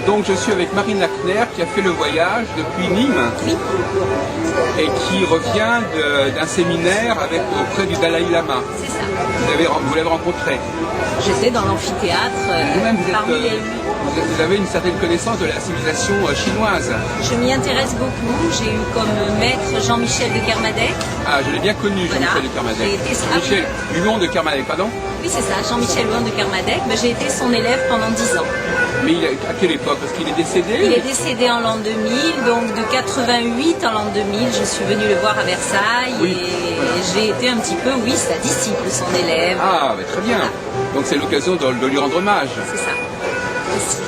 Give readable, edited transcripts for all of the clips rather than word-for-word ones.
Donc je suis avec Marine Lackner qui a fait le voyage depuis Nîmes Oui, et qui revient d'un séminaire auprès du Dalai Lama. c'est ça. Vous l'avez rencontré. J'étais dans l'amphithéâtre Vous-même, parmi les... vous avez une certaine connaissance de la civilisation chinoise. Je m'y intéresse beaucoup. J'ai eu comme maître Jean-Michel de Kermadec. Ah, je l'ai bien connu, Voilà. Jean-Michel de Kermadec. J'ai été- Jean-Michel Huon de Kermadec, pardon. Oui, c'est ça, Jean-Michel Huon de Kermadec. Ben, j'ai été son élève pendant 10 ans. Mais à quelle époque? Parce qu'il est décédé. Il est décédé en l'an 2000, donc de 88 en l'an 2000, je suis venue le voir à Versailles Oui, et voilà. j'ai été un petit peu, oui, sa disciple, son élève. Ah, bah, très bien. Donc c'est l'occasion de lui rendre hommage. C'est ça. Aussi.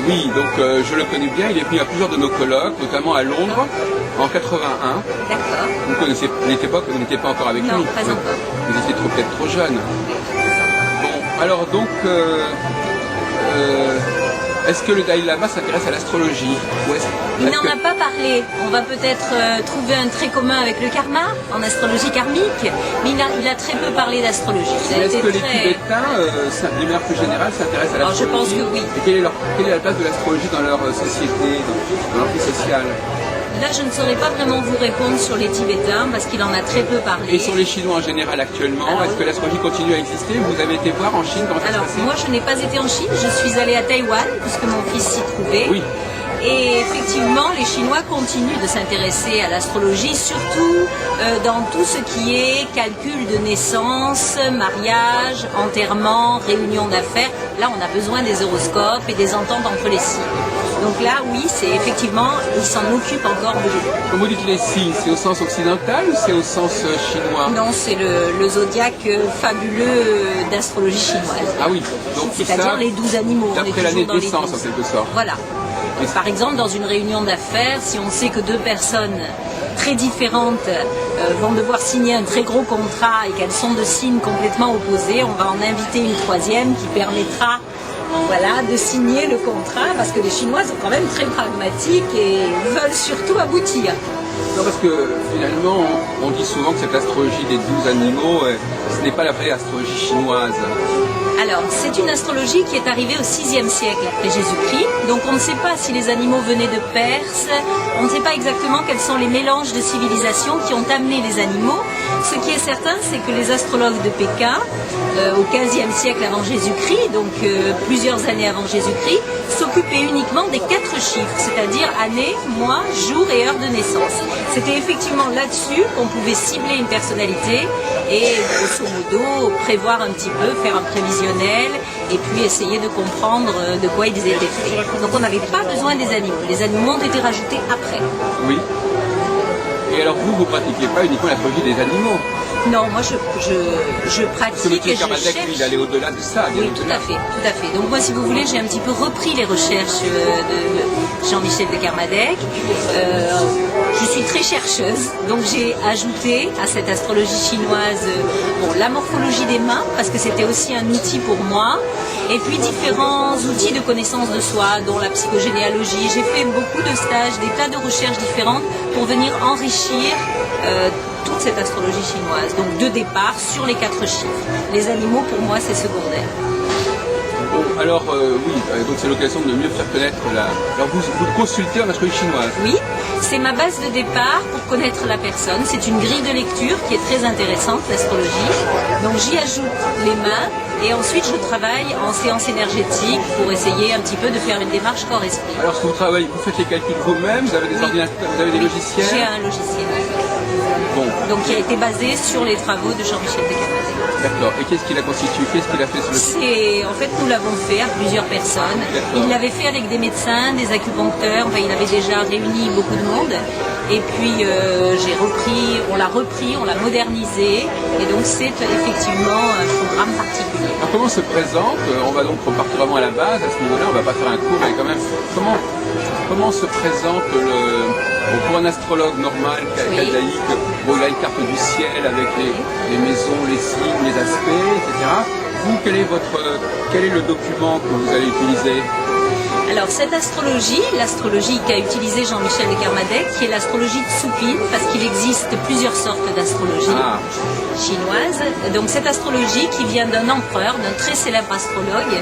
Oui, donc je le connais bien. Il est venu à plusieurs de nos colloques, notamment à Londres, en 81. D'accord. Vous connaissez l'époque, vous n'étiez pas encore avec Non, lui. pas encore. Vous étiez peut-être trop jeune. Bon, alors donc, est-ce que le Dalai Lama s'intéresse à l'astrologie? Il n'en a pas parlé. On va peut-être trouver un trait commun avec le karma, en astrologie karmique, mais il a très peu parlé d'astrologie. Il a Est-ce été que les très- Tibétains, d'une manière plus générale, s'intéressent à Alors, je l'astrologie? pense que oui. Et quelle est la place de l'astrologie dans leur société, dans leur vie sociale? Là, je ne saurais pas vraiment vous répondre sur les Tibétains parce qu'il en a très peu parlé. Et sur les Chinois en général actuellement, Alors, est-ce que l'astrologie continue à exister? Vous avez été voir en Chine comment ça se Alors, passait? moi, je n'ai pas été en Chine, je suis allée à Taïwan, puisque mon fils s'y trouvait. Oui. Et effectivement, les Chinois continuent de s'intéresser à l'astrologie, surtout dans tout ce qui est calcul de naissance, mariage, enterrement, réunion d'affaires. Là, on a besoin des horoscopes et des ententes entre les signes. Donc là, oui, c'est effectivement, ils s'en occupent encore beaucoup. Quand vous dites les signes, c'est au sens occidental ou c'est au sens chinois? Non, c'est le zodiaque fabuleux d'astrologie chinoise. Ah oui, donc tout C'est-à-dire ça, les 12 animaux. On est d'après l'année toujours de dans les naissance 12. en quelque sorte. Voilà. Et Par exemple, dans une réunion d'affaires, si on sait que deux personnes très différentes vont devoir signer un très gros contrat et qu'elles sont de signes complètement opposés, on va en inviter une troisième qui permettra de signer le contrat parce que les Chinois sont quand même très pragmatiques et veulent surtout aboutir. Non, parce que finalement, on dit souvent que cette astrologie des 12 animaux, ce n'est pas la vraie astrologie chinoise. Alors, c'est une astrologie qui est arrivée au 6e siècle après Jésus-Christ. Donc, on ne sait pas si les animaux venaient de Perse. On ne sait pas exactement quels sont les mélanges de civilisations qui ont amené les animaux. Ce qui est certain, c'est que les astrologues de Pékin, au 15e siècle avant Jésus-Christ, donc plusieurs années avant Jésus-Christ, s'occupaient uniquement des 4 chiffres, c'est-à-dire année, mois, jour et heure de naissance. C'était effectivement là-dessus qu'on pouvait cibler une personnalité et, grosso modo, prévoir un petit peu, faire un prévisionnel et puis essayer de comprendre de quoi ils étaient faits. Donc on n'avait pas besoin des animaux. Les animaux ont été rajoutés après. Oui. Et alors vous pratiquez pas uniquement l'astrologie des animaux? Non, moi je Parce que pratique M. et je Kermadec, cherche. lui, il allait au-delà de ça. bien Oui, tout au-delà. à fait, tout à fait. Donc moi, si vous voulez, j'ai un petit peu repris les recherches de Jean-Michel de Kermadec. Je suis très chercheuse, donc j'ai ajouté à cette astrologie chinoise la morphologie des mains, parce que c'était aussi un outil pour moi, et puis différents outils de connaissance de soi, dont la psychogénéalogie. J'ai fait beaucoup de stages, des tas de recherches différentes pour venir enrichir toute cette astrologie chinoise. Donc de départ sur les 4 chiffres. Les animaux, pour moi, c'est secondaire. Bon, alors oui, donc c'est l'occasion de mieux faire connaître la... Alors vous consultez en astrologie chinoise. Oui, c'est ma base de départ pour connaître la personne. C'est une grille de lecture qui est très intéressante, l'astrologie. Donc j'y ajoute les mains et ensuite je travaille en séance énergétique pour essayer un petit peu de faire une démarche corps-esprit. Alors si vous travaillez, vous faites les calculs vous-même, vous avez des ordinateurs, vous avez des logiciels. J'ai un logiciel. Bon, Donc qui a été basé sur les travaux de Jean-Michel de Kermadec. d'accord. Et qu'est-ce qu'il a constitué? Qu'est-ce qu'il a fait sur le site? En fait, nous l'avons fait à plusieurs personnes. D'accord. Il l'avait fait avec des médecins, des acupuncteurs. Enfin, il avait déjà réuni beaucoup de monde. Et puis, on l'a repris, on l'a modernisé. Et donc, c'est effectivement un programme particulier. Alors comment se présente, on va donc repartir vraiment à la base, à ce niveau-là, on va pas faire un cours, mais quand même, comment se présente pour un astrologue normal, Oui. laïque, bon, il a une carte du ciel avec les maisons, les signes, les aspects, etc. Vous, quel est le document que vous allez utiliser? Alors cette astrologie, l'astrologie qu'a utilisée Jean-Michel de Kermadec, qui est l'astrologie Tsupin, parce qu'il existe plusieurs sortes d'astrologie chinoise. Donc cette astrologie qui vient d'un empereur, d'un très célèbre astrologue,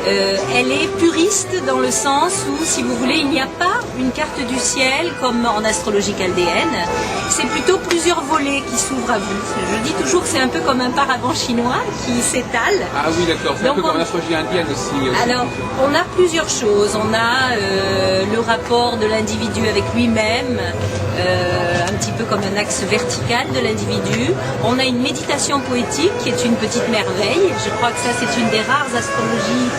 elle est puriste dans le sens où, si vous voulez, il n'y a pas une carte du ciel comme en astrologie chaldéenne. C'est plutôt plusieurs volets qui s'ouvrent à vous. Je dis toujours que c'est un peu comme un paravent chinois qui s'étale. Ah oui, d'accord. C'est un peu comme l'astrologie indienne aussi. Alors, on a plusieurs choses. On a le rapport de l'individu avec lui-même, un petit peu comme un axe vertical de l'individu. On a une méditation poétique qui est une petite merveille. Je crois que ça, c'est une des rares astrologies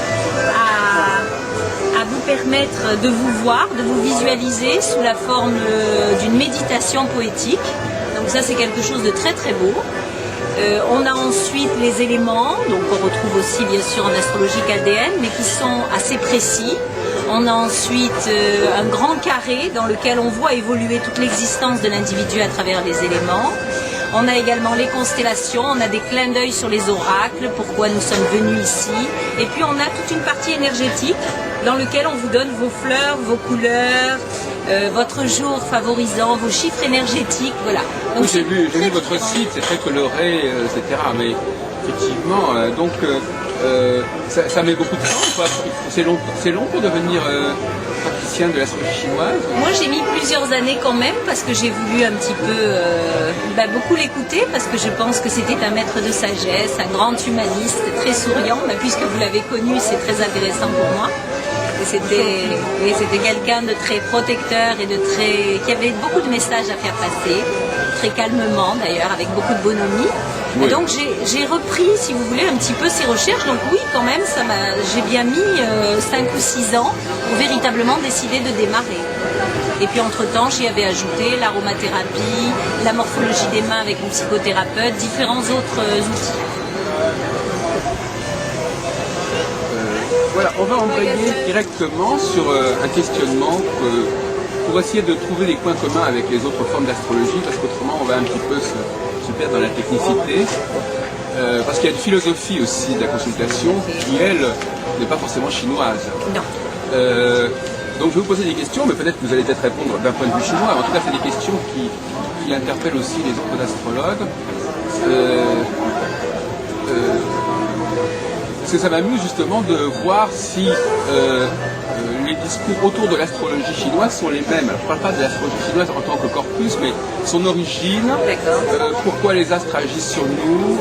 à vous permettre de vous voir, de vous visualiser sous la forme d'une méditation poétique. Donc ça, c'est quelque chose de très très beau. On a ensuite les éléments, donc on retrouve aussi bien sûr en astrologie chaldéenne, mais qui sont assez précis. On a ensuite un grand carré dans lequel on voit évoluer toute l'existence de l'individu à travers les éléments. On a également les constellations, on a des clins d'œil sur les oracles, pourquoi nous sommes venus ici. Et puis on a toute une partie énergétique dans laquelle on vous donne vos fleurs, vos couleurs, votre jour favorisant, vos chiffres énergétiques, voilà. Donc, oui, j'ai vu votre site, c'est très coloré, etc. Mais effectivement, ça met beaucoup de temps. C'est long pour devenir praticien de l'astrologie chinoise. Moi, j'ai mis plusieurs années quand même parce que j'ai voulu un petit peu beaucoup l'écouter parce que je pense que c'était un maître de sagesse, un grand humaniste, très souriant. Mais puisque vous l'avez connu, c'est très intéressant pour moi. C'était quelqu'un de très protecteur et qui avait beaucoup de messages à faire passer, très calmement d'ailleurs, avec beaucoup de bonhomie. Oui. Et donc j'ai repris, si vous voulez, un petit peu ces recherches. Donc oui, quand même, j'ai bien mis 5 ou 6 ans pour véritablement décider de démarrer. Et puis entre-temps, j'y avais ajouté l'aromathérapie, la morphologie des mains avec une psychothérapeute, différents autres outils. Voilà, on va embrayer directement sur un questionnement pour essayer de trouver des points communs avec les autres formes d'astrologie, parce qu'autrement on va un petit peu se perdre dans la technicité. Parce qu'il y a une philosophie aussi de la consultation qui, elle, n'est pas forcément chinoise. Non. Donc je vais vous poser des questions, mais peut-être que vous allez peut-être répondre d'un point de vue chinois. En tout cas, c'est des questions qui interpellent aussi les autres astrologues. Parce que ça m'amuse justement de voir si les discours autour de l'astrologie chinoise sont les mêmes. Alors, je ne parle pas de l'astrologie chinoise en tant que corpus, mais son origine, pourquoi les astres agissent sur nous,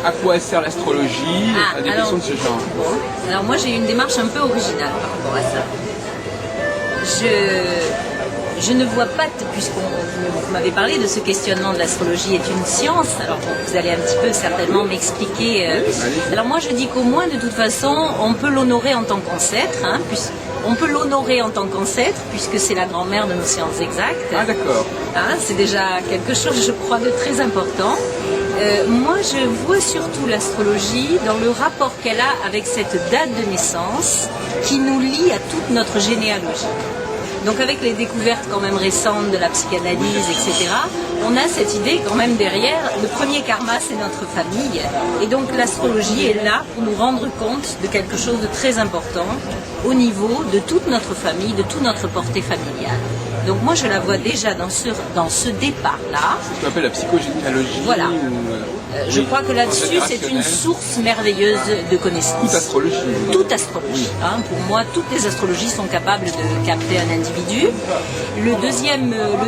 à quoi sert l'astrologie, des questions de ce genre. Alors moi j'ai une démarche un peu originale par rapport à ça. Je ne vois pas, puisque vous m'avez parlé de ce questionnement de l'astrologie est une science, alors vous allez un petit peu certainement m'expliquer. Alors moi je dis qu'au moins de toute façon on peut l'honorer en tant qu'ancêtre, on peut l'honorer en tant qu'ancêtre puisque c'est la grand-mère de nos sciences exactes. Ah d'accord. C'est déjà quelque chose, je crois, de très important. Moi je vois surtout l'astrologie dans le rapport qu'elle a avec cette date de naissance qui nous lie à toute notre généalogie. Donc avec les découvertes quand même récentes de la psychanalyse, etc., on a cette idée quand même derrière, le premier karma c'est notre famille, et donc l'astrologie est là pour nous rendre compte de quelque chose de très important au niveau de toute notre famille, de toute notre portée familiale. Donc moi je la vois déjà dans ce départ-là. C'est ce qu'on appelle la psychogénéalogie. Voilà. Je crois que là-dessus, c'est une source merveilleuse de connaissances. Toute astrologie. Toute astrologie. Oui. Pour moi, toutes les astrologies sont capables de capter un individu. Le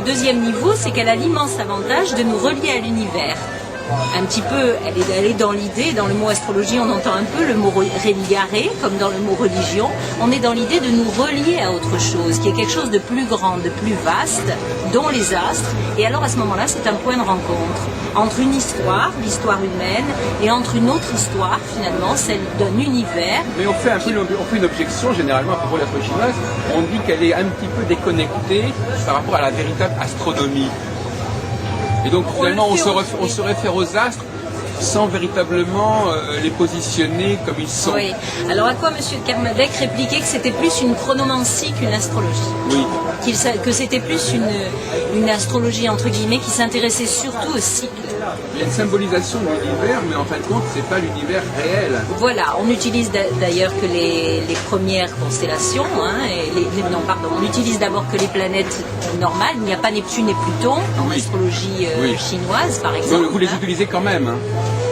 deuxième niveau, c'est qu'elle a l'immense avantage de nous relier à l'univers. Un petit peu, elle est dans l'idée, dans le mot astrologie, on entend un peu le mot religare, comme dans le mot religion. On est dans l'idée de nous relier à autre chose, qui est quelque chose de plus grand, de plus vaste, dont les astres. Et alors à ce moment-là, c'est un point de rencontre entre une histoire, l'histoire humaine, et entre une autre histoire, finalement, celle d'un univers. Mais on fait une objection généralement à propos de l'astrologie chinoise. On dit qu'elle est un petit peu déconnectée par rapport à la véritable astronomie. Et donc finalement on se réfère aux astres sans véritablement les positionner comme ils sont. Oui. Alors à quoi M. Kermadec répliquait que c'était plus une chronomancie qu'une astrologie. Oui. Que c'était plus une astrologie entre guillemets qui s'intéressait surtout au cycle. Il y a une symbolisation de l'univers, mais en fin de compte, c'est pas l'univers réel. Voilà, on utilise d'ailleurs que les premières constellations, hein, non pardon, on utilise d'abord que les planètes normales. Il n'y a pas Neptune et Pluton en astrologie chinoise, par exemple. Donc, vous les utilisez quand même. Hein.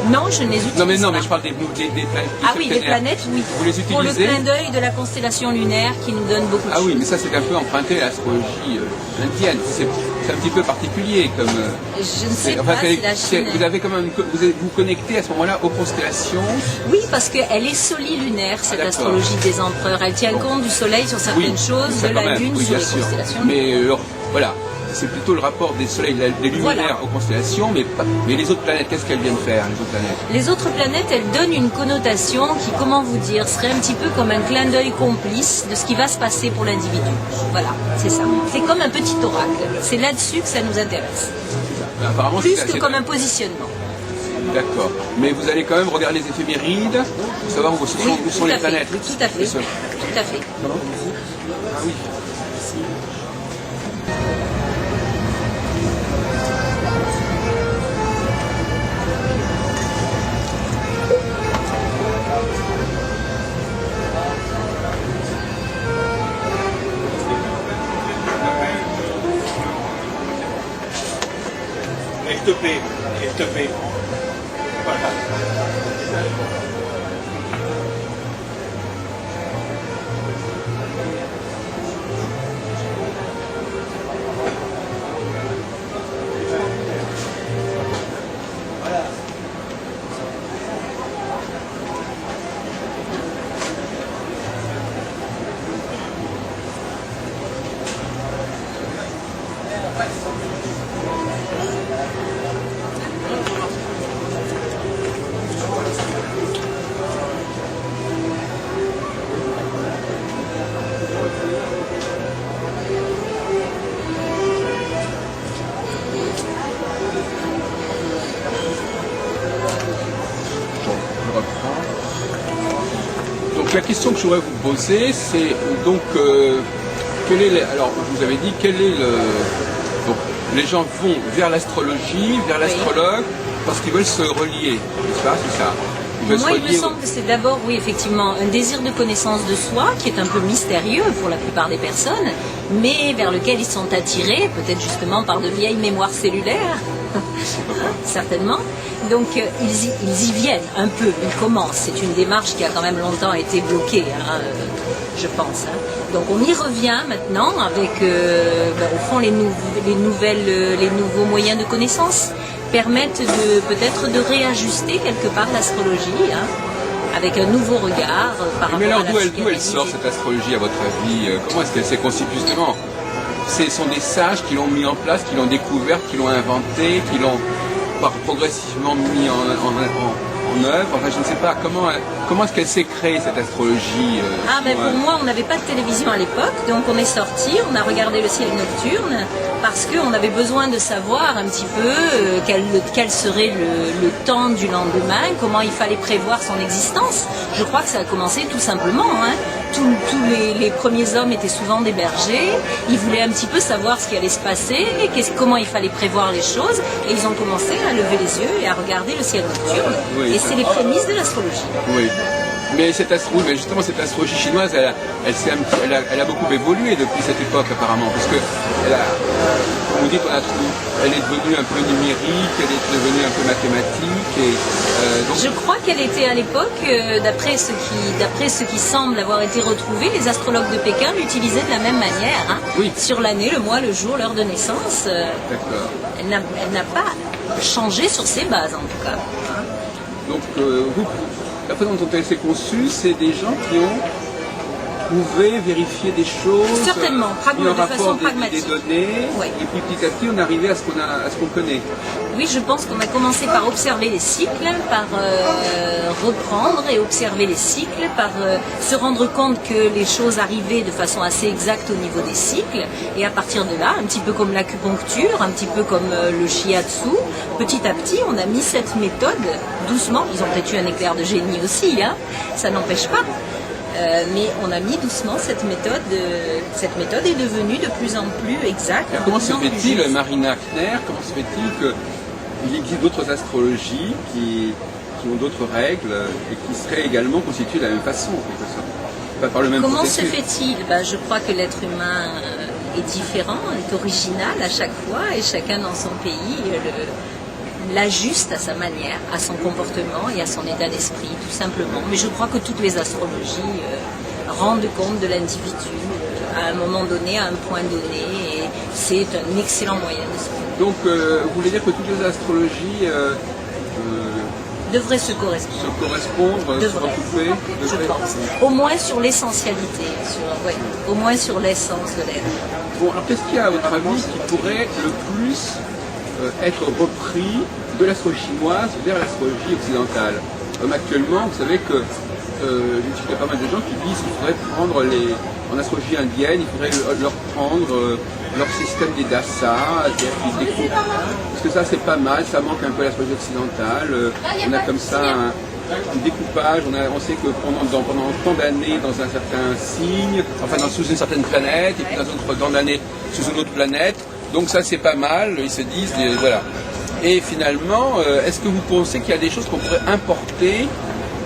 Non, je ne les utilise pas. Non, mais je parle des planètes. Ah oui, des planètes, oui. Vous les utilisez. Pour le clin d'œil de la constellation lunaire qui nous donne beaucoup de choses. Ah oui, mais ça c'est un peu emprunté à l'astrologie indienne. C'est un petit peu particulier comme. Je ne sais pas, c'est la Chine. Vous avez quand même vous connectez à ce moment-là aux constellations. Oui, parce qu'elle est solilunaire, cette astrologie des empereurs. Elle tient compte du soleil sur certaines choses, de la lune sur les constellations. Mais voilà. C'est plutôt le rapport des soleils, des luminaires aux constellations, mais les autres planètes, qu'est-ce qu'elles viennent faire, les autres planètes? Les autres planètes, elles donnent une connotation qui, comment vous dire, serait un petit peu comme un clin d'œil complice de ce qui va se passer pour l'individu. Voilà, c'est ça. C'est comme un petit oracle. C'est là-dessus que ça nous intéresse. Apparemment, plus que comme un positionnement. D'accord. Mais vous allez quand même regarder les éphémérides, pour savoir où sont les planètes. Tout à fait. Tout à fait. Ah oui. S'il te plaît. Voilà. Donc la question que je voudrais vous poser, c'est donc alors vous avez dit quel est le donc les gens vont vers l'astrologie, vers l'astrologue parce qu'ils veulent se relier, n'est-ce pas, c'est ça? Moi, il me semble que c'est d'abord, oui, effectivement, un désir de connaissance de soi qui est un peu mystérieux pour la plupart des personnes, mais vers lequel ils sont attirés, peut-être justement par de vieilles mémoires cellulaires, certainement. Donc, ils y viennent un peu, ils commencent. C'est une démarche qui a quand même longtemps été bloquée, hein, je pense. Hein. Donc, on y revient maintenant avec, au fond, les nouveaux moyens de connaissance permettent peut-être de réajuster quelque part l'astrologie, hein, avec un nouveau regard par rapport à la psychanalyse. D'où elle sort cette astrologie à votre avis? Comment est-ce qu'elle s'est constituée justement? Ce sont des sages qui l'ont mis en place, qui l'ont découverte, qui l'ont inventée, qui l'ont progressivement mis en œuvre. Enfin, je ne sais pas, comment est-ce qu'elle s'est créée cette astrologie pour moi, on n'avait pas de télévision à l'époque, donc on est sorti, on a regardé le ciel nocturne, parce qu'on avait besoin de savoir un petit peu quel serait le temps du lendemain, comment il fallait prévoir son existence. Je crois que ça a commencé tout simplement. Hein. Tous les premiers hommes étaient souvent des bergers, ils voulaient un petit peu savoir ce qui allait se passer, comment il fallait prévoir les choses, et ils ont commencé à lever les yeux et à regarder le ciel nocturne. Oui, et c'est les prémices de l'astrologie. Oui. Mais cette astrologie chinoise, elle a beaucoup évolué depuis cette époque apparemment, parce que vous dites, elle est devenue un peu numérique, elle est devenue un peu mathématique. Donc... Je crois qu'elle était à l'époque, d'après ce qui semble avoir été retrouvé, les astrologues de Pékin l'utilisaient de la même manière. Hein. Oui. Sur l'année, le mois, le jour, l'heure de naissance. D'accord. Elle n'a pas changé sur ses bases en tout cas. Hein. Donc la façon dont elle s'est conçue, c'est des gens qui ont trouvé, vérifié des choses, certainement, mis en de rapport façon pragmatique. Des données, oui. Et puis petit à petit on est arrivé à ce qu'on connaît. Oui, je pense qu'on a commencé par observer les cycles, par reprendre et observer les cycles, par se rendre compte que les choses arrivaient de façon assez exacte au niveau des cycles, et à partir de là, un petit peu comme l'acupuncture, un petit peu comme le shiatsu, petit à petit on a mis cette méthode doucement. Ils ont peut-être eu un éclair de génie aussi, hein, ça n'empêche pas. Mais on a mis doucement cette méthode est devenue de plus en plus exacte. Alors, comment se fait-il, Marina Kner, comment se fait-il que il existe d'autres astrologies qui ont d'autres règles et qui seraient également constituées de la même façon, en quelque sorte. Pas par le même Comment processus. se fait-il? Je crois que l'être humain est différent, est original à chaque fois, et chacun dans son pays l'ajuste à sa manière, à son comportement et à son état d'esprit, tout simplement. Mais je crois que toutes les astrologies rendent compte de l'individu à un moment donné, à un point donné, et c'est un excellent moyen de se faire. Donc, vous voulez dire que toutes les astrologies Devraient se correspondre. se correspondre, se recouper, Je pense. Au moins sur l'essentialité, au moins sur l'essence de l'être. Bon, alors qu'est-ce qu'il y a à votre avis qui pourrait le plus être repris de l'astrologie chinoise vers l'astrologie occidentale? Actuellement, vous savez que j'ai discuté pas mal de gens qui disent qu'il faudrait prendre en astrologie indienne, il faudrait leur prendre leur système des dasas, c'est-à-dire qu'ils découvrent. Parce que ça c'est pas mal, ça manque un peu à l'astrologie occidentale. On a comme ça un découpage, on sait que pendant tant d'années dans un certain signe, sous une certaine planète, et puis dans tant d'années sous une autre planète. Donc ça c'est pas mal, ils se disent, voilà. Et finalement, est-ce que vous pensez qu'il y a des choses qu'on pourrait importer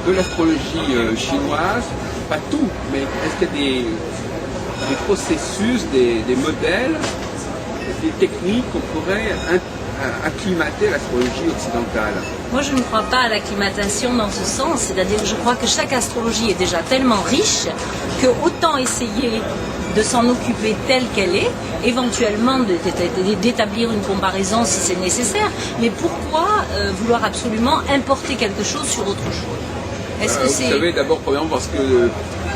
de l'astrologie chinoise? Pas tout, mais est-ce qu'il y a des processus, des modèles, des techniques qu'on pourrait acclimater à l'astrologie occidentale? Moi, je ne crois pas à l'acclimatation dans ce sens, c'est-à-dire que je crois que chaque astrologie est déjà tellement riche que autant essayer de s'en occuper telle qu'elle est, éventuellement d'établir une comparaison si c'est nécessaire, mais pourquoi vouloir absolument importer quelque chose sur autre chose? Est-ce que vous savez, d'abord, premièrement, parce que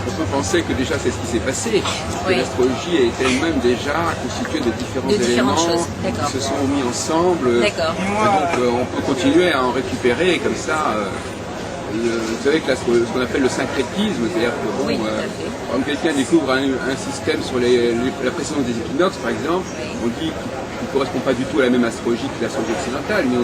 on peut penser que déjà c'est ce qui s'est passé. Oui. L'astrologie est elle-même déjà constituée de différents éléments choses. qui se sont mis ensemble. D'accord. Et donc on peut continuer à en récupérer comme ça. Vous savez que ce qu'on appelle le syncrétisme, c'est-à-dire que bon, Oui, tout à fait. quand quelqu'un découvre un système sur la précédence des équinoxes, par exemple, on dit qu'il ne correspond pas du tout à la même astrologie que l'astrologie occidentale, mais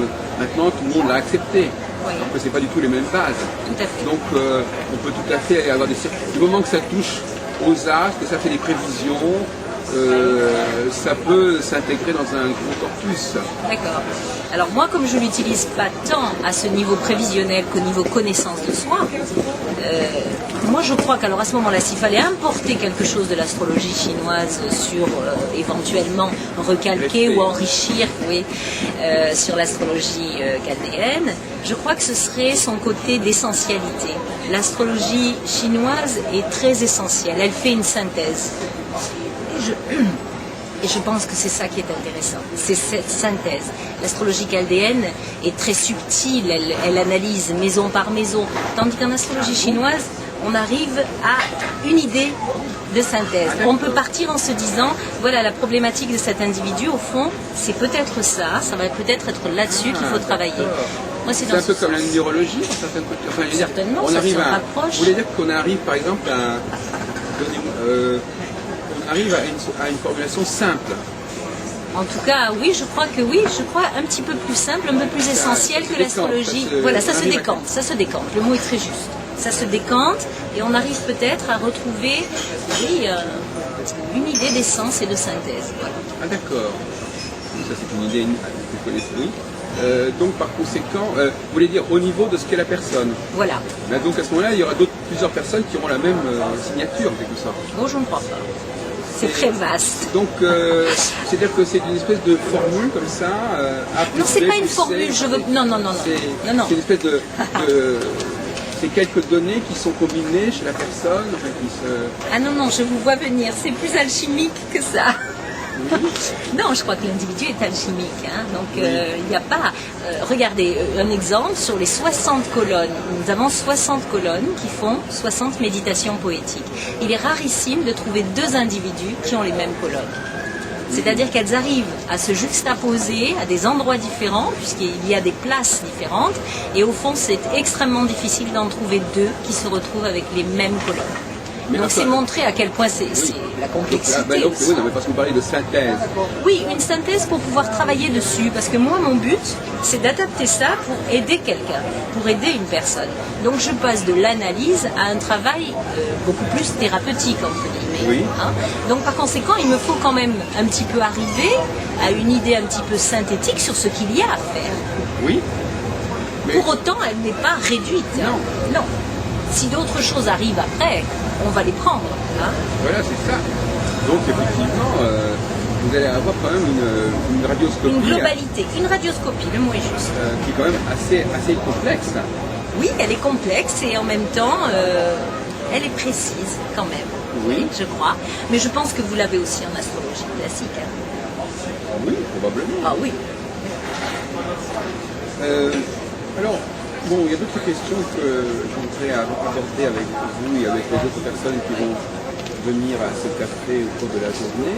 maintenant tout le monde l'a accepté. Oui. Alors que ce n'est pas du tout les mêmes bases. Tout à fait. Donc on peut tout à fait avoir des circuits. Du moment que ça touche aux astres, que ça fait des prévisions, ça peut s'intégrer dans un gros corpus. D'accord. Alors moi, comme je l'utilise pas tant à ce niveau prévisionnel qu'au niveau connaissance de soi, moi je crois qu'alors à ce moment-là, s'il fallait importer quelque chose de l'astrologie chinoise sur éventuellement recalquer ou enrichir, sur l'astrologie chaldéenne, je crois que ce serait son côté d'essentialité. L'astrologie chinoise est très essentielle, elle fait une synthèse. Et je pense que c'est ça qui est intéressant, c'est cette synthèse. L'astrologie chaldéenne est très subtile, elle analyse maison par maison, tandis qu'en astrologie chinoise, on arrive à une idée de synthèse. On peut partir en se disant, voilà la problématique de cet individu, au fond, c'est peut-être ça va peut-être être là-dessus qu'il faut travailler. Moi, c'est un peu comme la numérologie, dans certaines côtés. Enfin, certainement, on ça arrive se à. rapproche. Vous voulez dire qu'on arrive, par exemple, arrive à une formulation simple. En tout cas, oui, je crois un petit peu plus simple, un peu plus essentiel que l'astrologie. Voilà, ça se décante, le mot est très juste. Ça se décante et on arrive peut-être à retrouver, une idée d'essence et de synthèse. Voilà. Ah d'accord. Ça c'est une idée que vous connaissez, oui. Donc par conséquent, vous voulez dire au niveau de ce qu'est la personne. Voilà. Mais donc à ce moment-là, il y aura plusieurs personnes qui auront la même signature en quelque sorte. Bon, je ne crois pas. C'est très vaste. Donc, c'est-à-dire que c'est une espèce de formule comme ça. Non, c'est pas une formule. Je veux. Non. C'est une espèce de c'est quelques données qui sont combinées chez la personne. Ah non, je vous vois venir. C'est plus alchimique que ça. Oui. Non, je crois que l'individu est alchimique. Donc, il n'y a pas... regardez, un exemple, sur les 60 colonnes, nous avons 60 colonnes qui font 60 méditations poétiques. Il est rarissime de trouver deux individus qui ont les mêmes colonnes. C'est-à-dire qu'elles arrivent à se juxtaposer à des endroits différents, puisqu'il y a des places différentes, et au fond, c'est extrêmement difficile d'en trouver deux qui se retrouvent avec les mêmes colonnes. Donc c'est montrer à quel point c'est la complexité. Oui, mais parce que vous parlez de synthèse. Oui, une synthèse pour pouvoir travailler dessus. Parce que moi, mon but, c'est d'adapter ça pour aider quelqu'un, pour aider une personne. Donc je passe de l'analyse à un travail beaucoup plus thérapeutique, entre guillemets. Oui. Hein. Donc par conséquent, il me faut quand même un petit peu arriver à une idée un petit peu synthétique sur ce qu'il y a à faire. Oui. Mais Pour autant, elle n'est pas réduite. Hein. Non. Si d'autres choses arrivent après, on va les prendre. Hein. voilà, c'est ça. Donc effectivement, vous allez avoir quand même une radioscopie. Une globalité, une radioscopie, le mot est juste. Qui est quand même assez complexe. Oui, elle est complexe et en même temps, elle est précise quand même. Oui. Je crois. Mais je pense que vous l'avez aussi en astrologie classique. Hein. Oui, probablement. Ah oui. Alors, bon, il y a d'autres questions que j'aimerais aborder avec vous et avec les autres personnes qui vont venir à ce café au cours de la journée.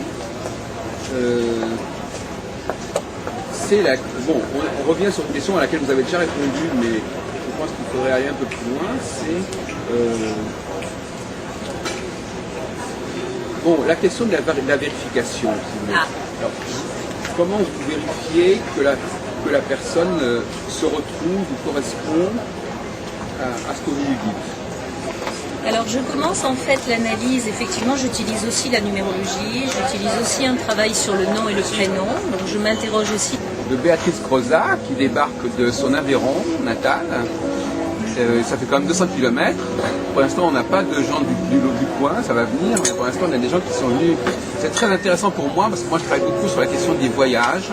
Bon, on revient sur une question à laquelle vous avez déjà répondu, mais je pense qu'il faudrait aller un peu plus loin. C'est bon, la question de la vérification, si vous voulez. Ah. Alors, comment vous vérifiez que la personne se retrouve ou correspond à ce que vous lui dites? Alors je commence en fait l'analyse, effectivement j'utilise aussi la numérologie, j'utilise aussi un travail sur le nom et le prénom, donc je m'interroge aussi. De Béatrice Croza qui débarque de son Aveyron natal, ça fait quand même 200 km. Pour l'instant on n'a pas de gens du coin, ça va venir, mais pour l'instant on a des gens qui sont venus. C'est très intéressant pour moi parce que moi je travaille beaucoup sur la question des voyages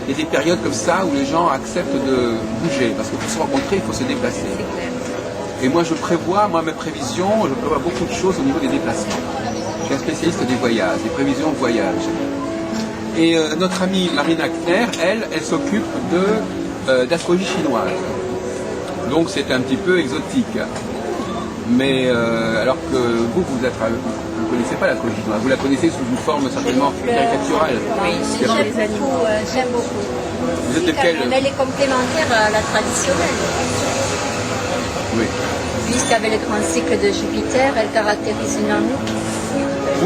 et des périodes comme ça où les gens acceptent de bouger, parce que pour se rencontrer il faut se déplacer. Et moi je prévois, mes prévisions, je prévois beaucoup de choses au niveau des déplacements. Je suis un spécialiste des voyages, des prévisions de voyage. Et notre amie Marina Kner, elle s'occupe d'astrologie chinoise. Donc c'est un petit peu exotique. Mais alors que vous ne connaissez pas l'astrologie chinoise, vous la connaissez sous une forme certainement caricaturale. Oui, j'aime beaucoup. Vous êtes de quel... Mais elle est complémentaire à la traditionnelle. Oui. Puisqu'avec le grand cycle de Jupiter, elle caractérise une année.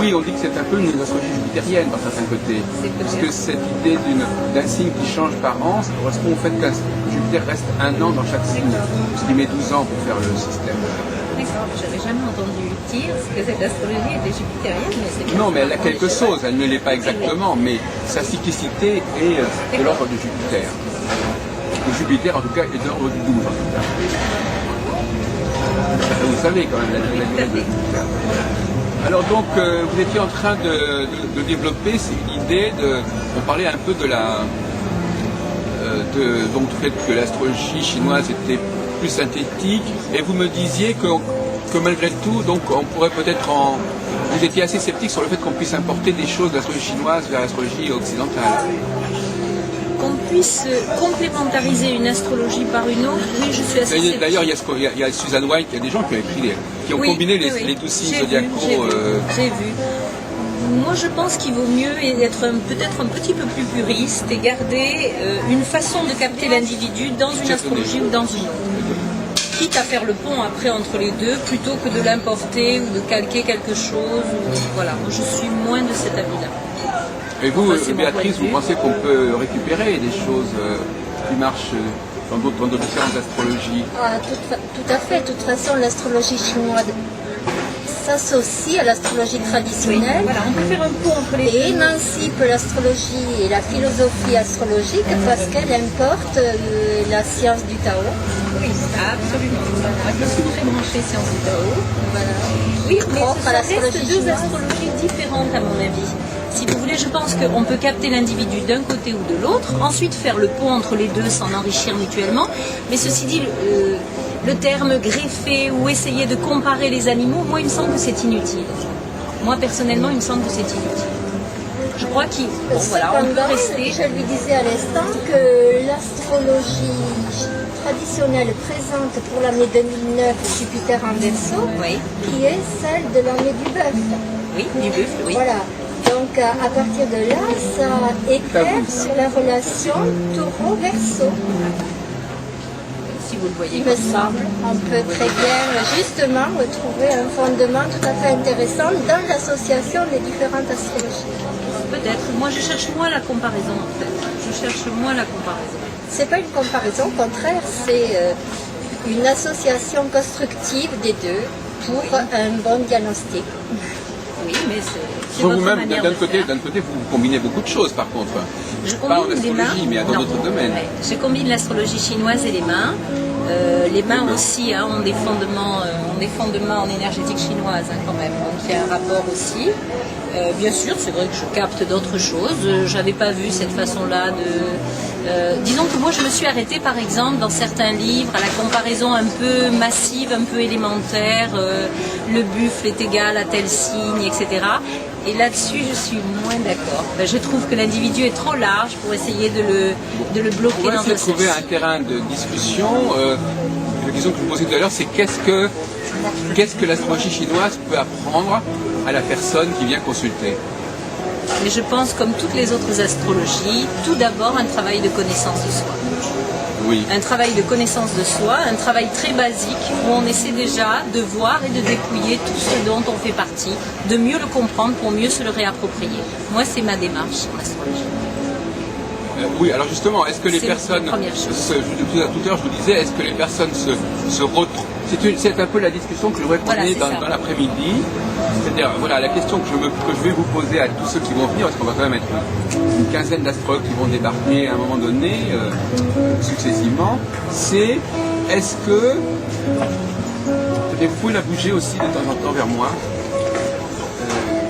Oui, on dit que c'est un peu une astrologie jupitérienne par certains côtés. Parce que cette idée d'un signe qui change par an, ça correspond au fait que Jupiter reste un an dans chaque signe. Parce qu'il met 12 ans pour faire le système. D'accord, j'avais jamais entendu dire que cette astrologie était jupitérienne, mais c'est bien. Non, mais elle a quelque chose, elle ne l'est pas exactement, mais sa cyclicité est de l'ordre de Jupiter. Le Jupiter, en tout cas, est de l'ordre du 12, en tout cas. Vous savez quand même la durée de Jupiter. Alors donc, vous étiez en train de développer une idée on parlait un peu de donc du fait que l'astrologie chinoise était plus synthétique, et vous me disiez que malgré tout, donc on pourrait peut-être vous étiez assez sceptique sur le fait qu'on puisse importer des choses de l'astrologie chinoise vers l'astrologie occidentale. Qu'on puisse complémentariser une astrologie par une autre, oui, je suis assez sceptique. D'ailleurs, il y a Susan White, il y a des gens qui ont combiné les 12 signes zodiacaux. J'ai vu. Moi, je pense qu'il vaut mieux être peut-être un petit peu plus puriste et garder une façon de capter l'individu dans une astrologie ou dans une autre. Quitte à faire le pont après entre les deux, plutôt que de l'importer ou de calquer quelque chose. Voilà, moi je suis moins de cet avis-là. Et vous, Béatrice, vous pensez qu'on peut récupérer des choses qui marchent dans d'autres différentes astrologies? Tout à fait. De toute façon, l'astrologie chinoise s'associe à l'astrologie traditionnelle. Voilà, on peut faire un pont entre les deux. Et émancipe l'astrologie et la philosophie astrologique parce qu'elle importe la science du Tao. Oui, absolument. Je suis très branchée science du Tao. Voilà. Oui, mais Propre à ça reste l'astrologie deux chinoise. astrologies différentes à mon avis. Si vous voulez, je pense qu'on peut capter l'individu d'un côté ou de l'autre, ensuite faire le pont entre les deux, s'en enrichir mutuellement. Mais ceci dit, le terme greffer ou essayer de comparer les animaux, moi, il me semble que c'est inutile. Moi, personnellement, il me semble que c'est inutile. Je crois qu'on peut rester... Je lui disais à l'instant que l'astrologie traditionnelle présente pour l'année 2009 Jupiter en Verseau, Oui. qui est celle de l'année du bœuf. Oui, du buffle, oui. Voilà. Donc à partir de là, ça éclaire sur la relation taureau-verseau. Si vous le voyez Il comme me ça. semble. On peut très bien justement retrouver un fondement tout à fait intéressant dans l'association des différentes astrologies. Peut-être. Moi, je cherche moins la comparaison, en fait. Je cherche moins la comparaison. C'est pas une comparaison, au contraire, c'est une association constructive des deux pour un bon diagnostic. oui, mais c'est Sur votre vous-même, manière d'un de côté, faire. vous combinez beaucoup de choses par contre. Je Pas en combine les mains. astrologie, mais dans Non. d'autres domaines. Ouais. Je combine l'astrologie chinoise et les mains. Les mains aussi ont des fondements en énergétique chinoise quand même. Donc il y a un rapport aussi. Bien sûr, c'est vrai que je capte d'autres choses. J'avais pas vu cette façon-là de. Disons que moi je me suis arrêtée par exemple dans certains livres à la comparaison un peu massive, un peu élémentaire. Le buffle est égal à tel signe, etc. Et là-dessus, je suis moins d'accord. Je trouve que l'individu est trop large pour essayer de le bloquer On va dans essayer un de trouver un seul. terrain de discussion. La question que je vous posais tout à l'heure, c'est qu'est-ce que l'astrologie chinoise peut apprendre à la personne qui vient consulter? Mais je pense, comme toutes les autres astrologies, tout d'abord un travail de connaissance de soi. Oui. Un travail de connaissance de soi, un travail très basique où on essaie déjà de voir et de dépouiller tout ce dont on fait partie, de mieux le comprendre pour mieux se le réapproprier. Moi, c'est ma démarche en astrologie. Oui, alors justement, est-ce que les C'est personnes, la première chose. tout à l'heure je vous disais, est-ce que les personnes se retrouvent, c'est un peu la discussion que je voudrais Voilà, mener c'est dans ça. l'après-midi, c'est-à-dire, voilà, la question que je vais vous poser à tous ceux qui vont venir, parce qu'on va quand même être une quinzaine d'astrologues qui vont débarquer à un moment donné, successivement, c'est, est-ce que, vous pouvez la bouger aussi de temps en temps vers moi,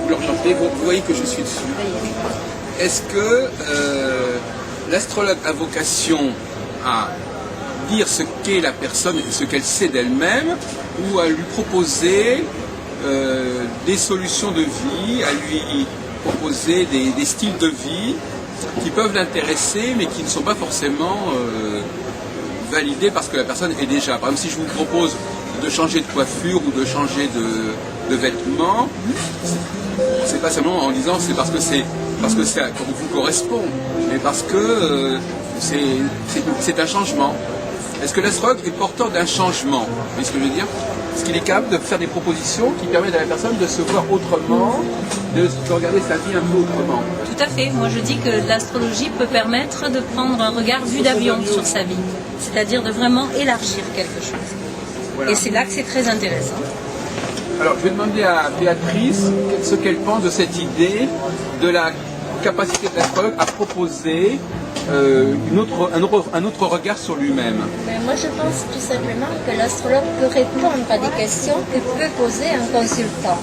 vous l'enchantez, vous voyez que je suis dessus. Est-ce que l'astrologue a vocation à dire ce qu'est la personne et ce qu'elle sait d'elle-même, ou à lui proposer des solutions de vie, à lui proposer des styles de vie qui peuvent l'intéresser mais qui ne sont pas forcément validés parce que la personne est déjà. Par exemple, si je vous propose de changer de coiffure ou de changer de vêtements, c'est pas seulement en disant c'est parce que ça vous correspond, mais parce que c'est un changement. Est-ce que l'astrologue est porteur d'un changement? Vous voyez ce que je veux dire? Est-ce qu'il est capable de faire des propositions qui permettent à la personne de se voir autrement, de regarder sa vie un peu autrement? Tout à fait. Moi, je dis que l'astrologie peut permettre de prendre un regard vue d'avion sur sa vie, c'est-à-dire de vraiment élargir quelque chose. Voilà. Et c'est là que c'est très intéressant. Alors, je vais demander à Béatrice ce qu'elle pense de cette idée de la capacité de l'astrologue à proposer un autre regard sur lui-même. Mais moi, je pense tout simplement que l'astrologue peut répondre à des questions que peut poser un consultant.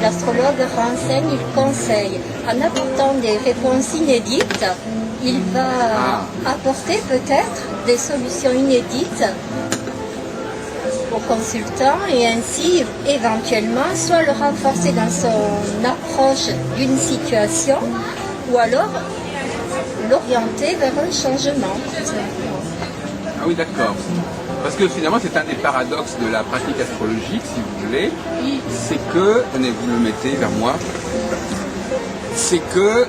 L'astrologue renseigne, il conseille. En apportant des réponses inédites, il va apporter peut-être des solutions inédites au consultant et ainsi éventuellement soit le renforcer dans son approche d'une situation ou alors l'orienter vers un changement. Ah oui, d'accord. Parce que finalement, c'est un des paradoxes de la pratique astrologique, si vous voulez, c'est que, tenez, vous le mettez vers moi, c'est que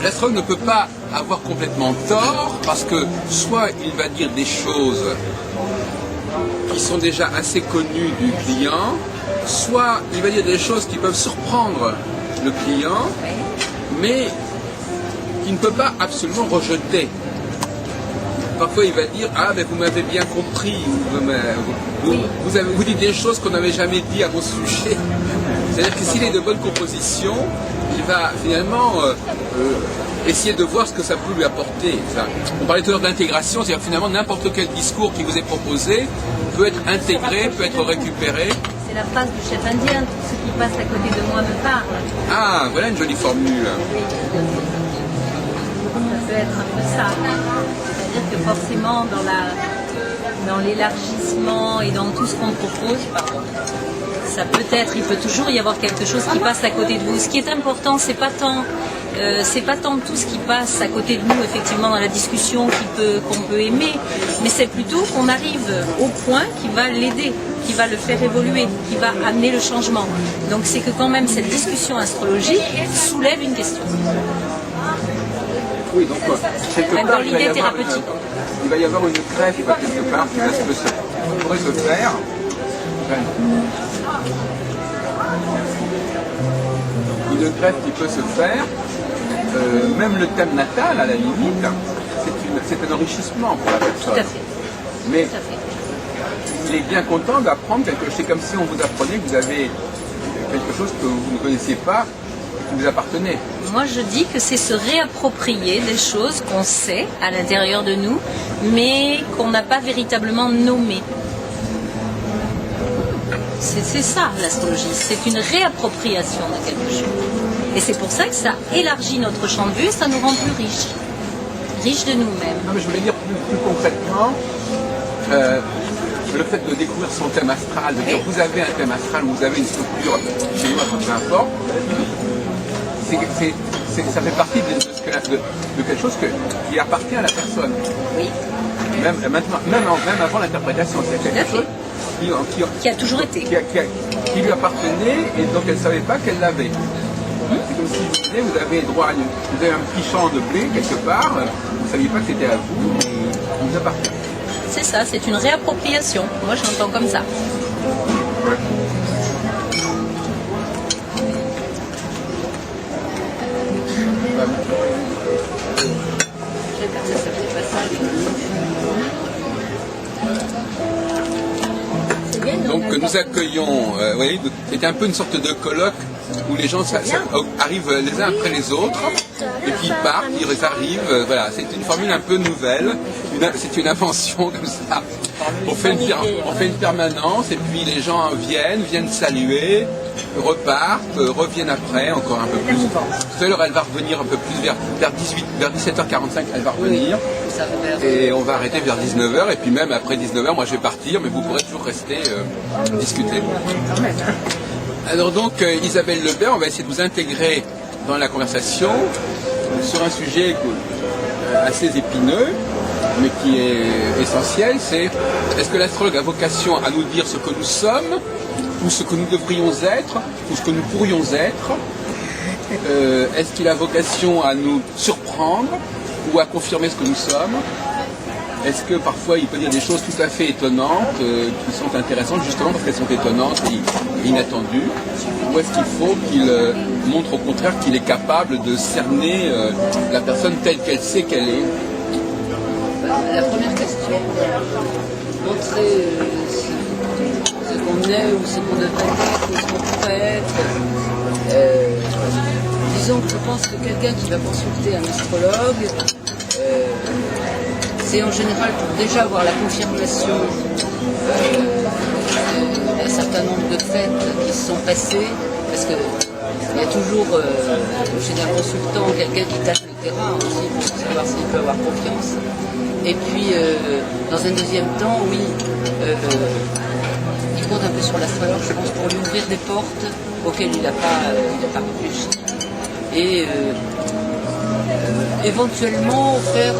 l'astrologue ne peut pas avoir complètement tort, parce que soit il va dire des choses qui sont déjà assez connues du client, soit il va dire des choses qui peuvent surprendre le client, mais qu'il ne peut pas absolument rejeter. Parfois il va dire « Ah, mais vous m'avez bien compris, vous dites des choses qu'on n'avait jamais dit à mon sujet. » C'est-à-dire que s'il est de bonne composition, il va finalement essayer de voir ce que ça peut lui apporter. On parlait tout à l'heure d'intégration, c'est-à-dire que finalement n'importe quel discours qui vous est proposé peut être intégré, peut être récupéré. C'est la phrase du chef indien, tout ce qui passe à côté de moi me parle. Ah, voilà une jolie formule. Ça peut être un peu ça. C'est-à-dire que forcément, dans l'élargissement et dans tout ce qu'on propose, il peut toujours y avoir quelque chose qui passe à côté de vous. Ce qui est important, c'est pas tant tout ce qui passe à côté de nous, effectivement, dans la discussion qu'on peut aimer, mais c'est plutôt qu'on arrive au point qui va l'aider, qui va le faire évoluer, qui va amener le changement. Donc c'est que quand même cette discussion astrologique soulève une question. Oui, donc quelque Même part, dans l'idée thérapeutique. Il va y avoir une greffe quelque part qui pourrait se faire. Une greffe qui peut se faire, même le thème natal à la limite, c'est un enrichissement pour la personne. Tout à fait. Mais Tout à fait. il est bien content d'apprendre quelque chose. C'est comme si on vous apprenait que vous avez quelque chose que vous ne connaissiez pas, qui vous appartenait. Moi, je dis que c'est se réapproprier des choses qu'on sait à l'intérieur de nous, mais qu'on n'a pas véritablement nommées. C'est ça, l'astrologie. C'est une réappropriation de quelque chose. Et c'est pour ça que ça élargit notre champ de vue et ça nous rend plus riches. Riches de nous-mêmes. Non, mais je voulais dire plus concrètement, le fait de découvrir son thème astral, de dire vous avez un thème astral, vous avez une structure chinoise, peu importe, ça fait partie de quelque chose qui appartient à la personne. Oui. Même avant l'interprétation, c'est quelque chose qui a toujours été. Qui lui appartenait et dont elle ne savait pas qu'elle l'avait. C'est comme si je vous disais, vous avez droit vous avez un petit champ de blé quelque part, vous ne saviez pas que c'était à vous, et il vous appartient. C'est ça, c'est une réappropriation. Moi, je l'entends comme ça. Ouais. Donc nous accueillons, oui, c'était un peu une sorte de colloque où les gens arrivent les uns après les autres, et puis ils partent, ils arrivent, voilà, c'est une formule un peu nouvelle, c'est une invention comme ça. On fait une permanence, et puis les gens viennent saluer, repartent, reviennent après, encore un peu plus. Tout à l'heure, elle va revenir un peu plus vers 17h45, elle va revenir, et on va arrêter vers 19h, et puis même après 19h, moi je vais partir, mais vous pourrez toujours rester discuter. Alors donc, Isabelle Lebert, on va essayer de vous intégrer dans la conversation sur un sujet assez épineux, mais qui est essentiel, c'est est-ce que l'astrologue a vocation à nous dire ce que nous sommes, ou ce que nous devrions être, ou ce que nous pourrions être? Est-ce qu'il a vocation à nous surprendre, ou à confirmer ce que nous sommes? Est-ce que parfois il peut dire des choses tout à fait étonnantes, qui sont intéressantes justement parce qu'elles sont étonnantes et inattendues? Ou est-ce qu'il faut qu'il montre au contraire qu'il est capable de cerner la personne telle qu'elle sait qu'elle est? La première question, montrer ce qu'on est ou ce qu'on devrait être ou ce qu'on pourrait être. Disons que je pense que quelqu'un qui va consulter un astrologue, c'est en général pour déjà avoir la confirmation d'un certain nombre de faits qui se sont passés, parce qu'il y a toujours chez un consultant quelqu'un qui tâche le terrain aussi pour savoir s'il peut avoir confiance. Et puis, dans un deuxième temps, oui, il compte un peu sur l'astrologue, je pense, pour lui ouvrir des portes auxquelles il n'a pas réfléchi. Et éventuellement faire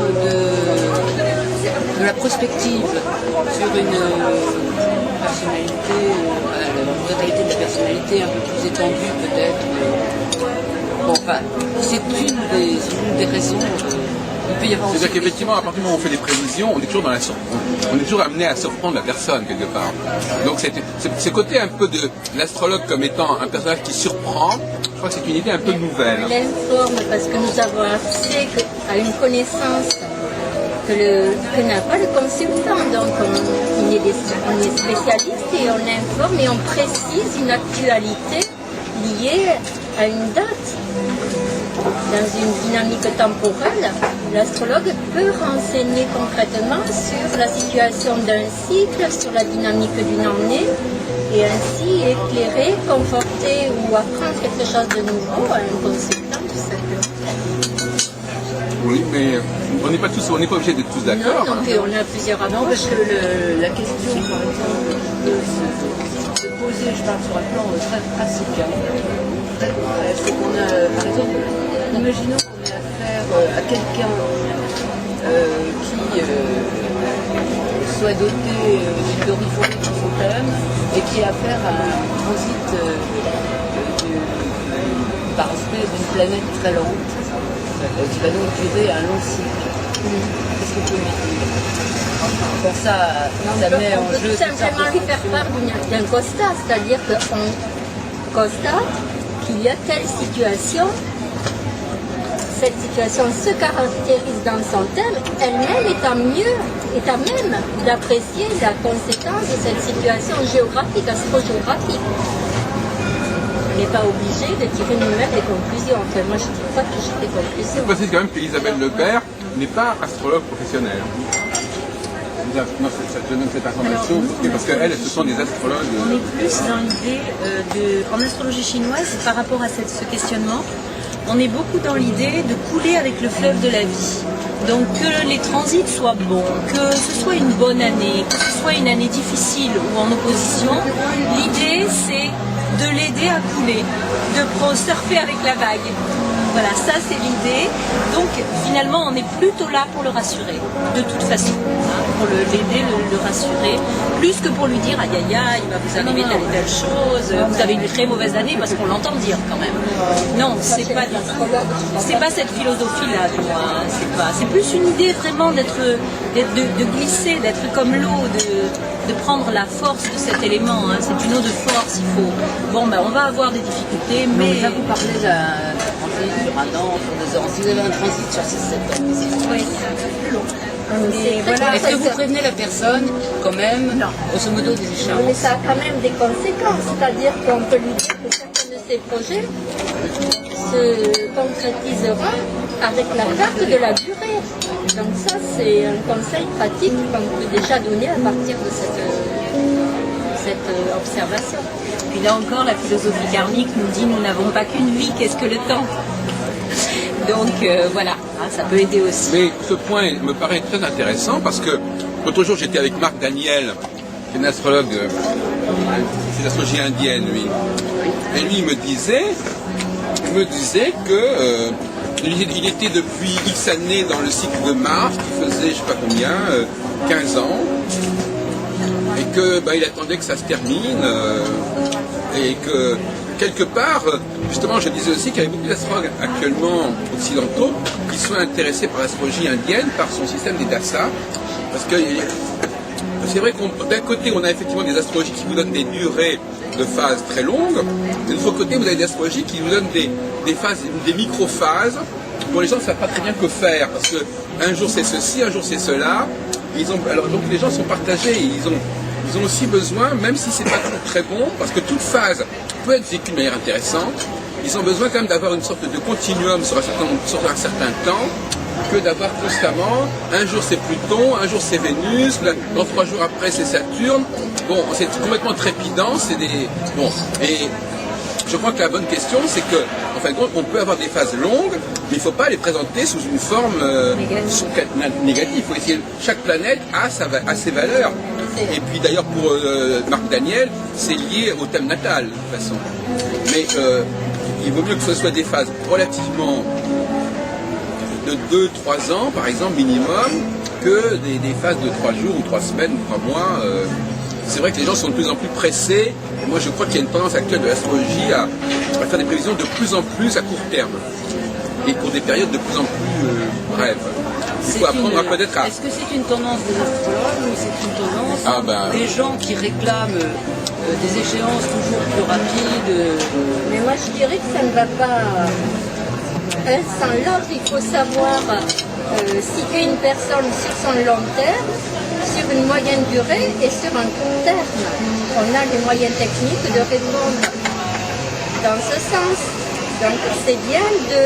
de la prospective sur une personnalité, une modalité de la personnalité un peu plus étendue peut-être. Bon, enfin, c'est une des raisons. C'est-à-dire qu'effectivement, à partir du moment où on fait des prévisions, on est toujours amené à surprendre la personne quelque part. Donc ce côté un peu de l'astrologue comme étant un personnage qui surprend, je crois que c'est une idée un peu nouvelle. On l'informe parce que nous avons accès à une connaissance que n'a pas le consultant. Donc on est spécialiste et on informe et on précise une actualité liée à une date. Dans une dynamique temporelle, l'astrologue peut renseigner concrètement sur la situation d'un cycle, sur la dynamique d'une année, et ainsi éclairer, conforter ou apprendre quelque chose de nouveau à un consultant, tout simplement. Oui, mais on n'est pas obligé d'être tous d'accord. Non, on a plusieurs approches. Non, parce que la question, par exemple, peut se poser, je parle sur un plan très pratique, c'est qu'on a, par exemple, imaginons qu'on ait affaire à quelqu'un qui soit doté d'oriflamme dans son thème et qui a affaire à un transit par aspect d'une planète très lente qui va donc durer un long cycle. Qu'est-ce qu'on peut lui dire? Bon, ça met en jeu. Tout simplement lui faire part d'un constat, c'est-à-dire qu'on constate qu'il y a telle situation, cette situation se caractérise dans son thème, elle-même est à même d'apprécier la conséquence de cette situation géographique, astrogéographique. On n'est pas obligé de tirer nous-mêmes des conclusions. Enfin, moi, je ne dis pas que j'ai des conclusions. Je précise quand même qu'Isabelle Lepère n'est pas astrologue professionnelle. Non, je donne cette information parce qu'elles, ce sont des astrologues. On est plus dans l'idée en astrologie chinoise, par rapport à ce questionnement, on est beaucoup dans l'idée de couler avec le fleuve de la vie. Donc que les transits soient bons, que ce soit une bonne année, que ce soit une année difficile ou en opposition, l'idée c'est de l'aider à couler, de surfer avec la vague. Voilà, ça c'est l'idée. Donc finalement, on est plutôt là pour le rassurer, de toute façon, hein, pour l'aider, le rassurer, plus que pour lui dire aïe aïe aïe, il va vous arriver telle et telle chose, vous avez une très mauvaise année, parce qu'on l'entend dire quand même. Non, c'est pas cette philosophie-là, tu vois, hein, c'est plus une idée vraiment de glisser, d'être comme l'eau, de prendre la force de cet élément. Hein. C'est une eau de force, il faut. Bon, ben on va avoir des difficultés, mais là, vous parlez d'un transit sur un an, sur 2 ans. Si vous avez un transit sur 6-7 ans, oui, c'est un peu plus long. Mais voilà. Est-ce que vous prévenez la personne, quand même, grosso modo, des échéances? Mais ça a quand même des conséquences, c'est-à-dire qu'on peut lui dire que certains de ses projets se concrétisera avec la perte de la durée. Donc ça, c'est un conseil pratique qu'on peut déjà donner à partir de cette observation. Puis là encore, la philosophie karmique nous dit nous n'avons pas qu'une vie, qu'est-ce que le temps? Donc voilà, hein, ça peut aider aussi. Mais ce point me paraît très intéressant parce que l'autre jour j'étais avec Marc Daniel, qui est un astrologue, c'est l'astrologie indienne lui. Et lui il me disait que il était depuis X années dans le cycle de Mars, qui faisait je sais pas combien, 15 ans, et que il attendait que ça se termine, et que quelque part, justement, je disais aussi qu'il y avait beaucoup d'astrologues actuellement occidentaux qui sont intéressés par l'astrologie indienne, par son système des dasas, parce que c'est vrai qu'on d'un côté on a effectivement des astrologies qui vous donnent des durées de phases très longues, de l'autre côté vous avez des astrologies qui vous donnent des phases, des micro-phases, dont les gens ne savent pas très bien que faire, parce que un jour c'est ceci, un jour c'est cela. Alors donc les gens sont partagés, ils ont aussi besoin, même si c'est pas toujours très bon, parce que toute phase peut être vécue de manière intéressante, ils ont besoin quand même d'avoir une sorte de continuum sur un certain temps, que d'avoir constamment, un jour c'est Pluton, un jour c'est Vénus, dans 3 jours après c'est Saturne. Bon, c'est complètement trépidant, c'est des... Bon, et je crois que la bonne question c'est que, en fin de compte, on peut avoir des phases longues, mais il ne faut pas les présenter sous une forme négative. Il faut essayer, chaque planète a ses valeurs. Et puis d'ailleurs pour Marc Daniel, c'est lié au thème natal de toute façon. Mais il vaut mieux que ce soit des phases relativement de 2-3 ans, par exemple, minimum, que des phases de 3 jours ou 3 semaines ou 3 mois. C'est vrai que les gens sont de plus en plus pressés. Et moi, je crois qu'il y a une tendance actuelle de l'astrologie à faire des prévisions de plus en plus à court terme. Et pour des périodes de plus en plus brèves. Il faut apprendre à peut-être à... Est-ce que c'est une tendance des astrologues ou c'est une tendance des gens qui réclament des échéances toujours plus rapides? Mais moi, je dirais que ça ne va pas... sans l'autre, il faut savoir situer une personne sur son long terme, sur une moyenne durée et sur un court terme. On a les moyens techniques de répondre dans ce sens. Donc c'est bien de...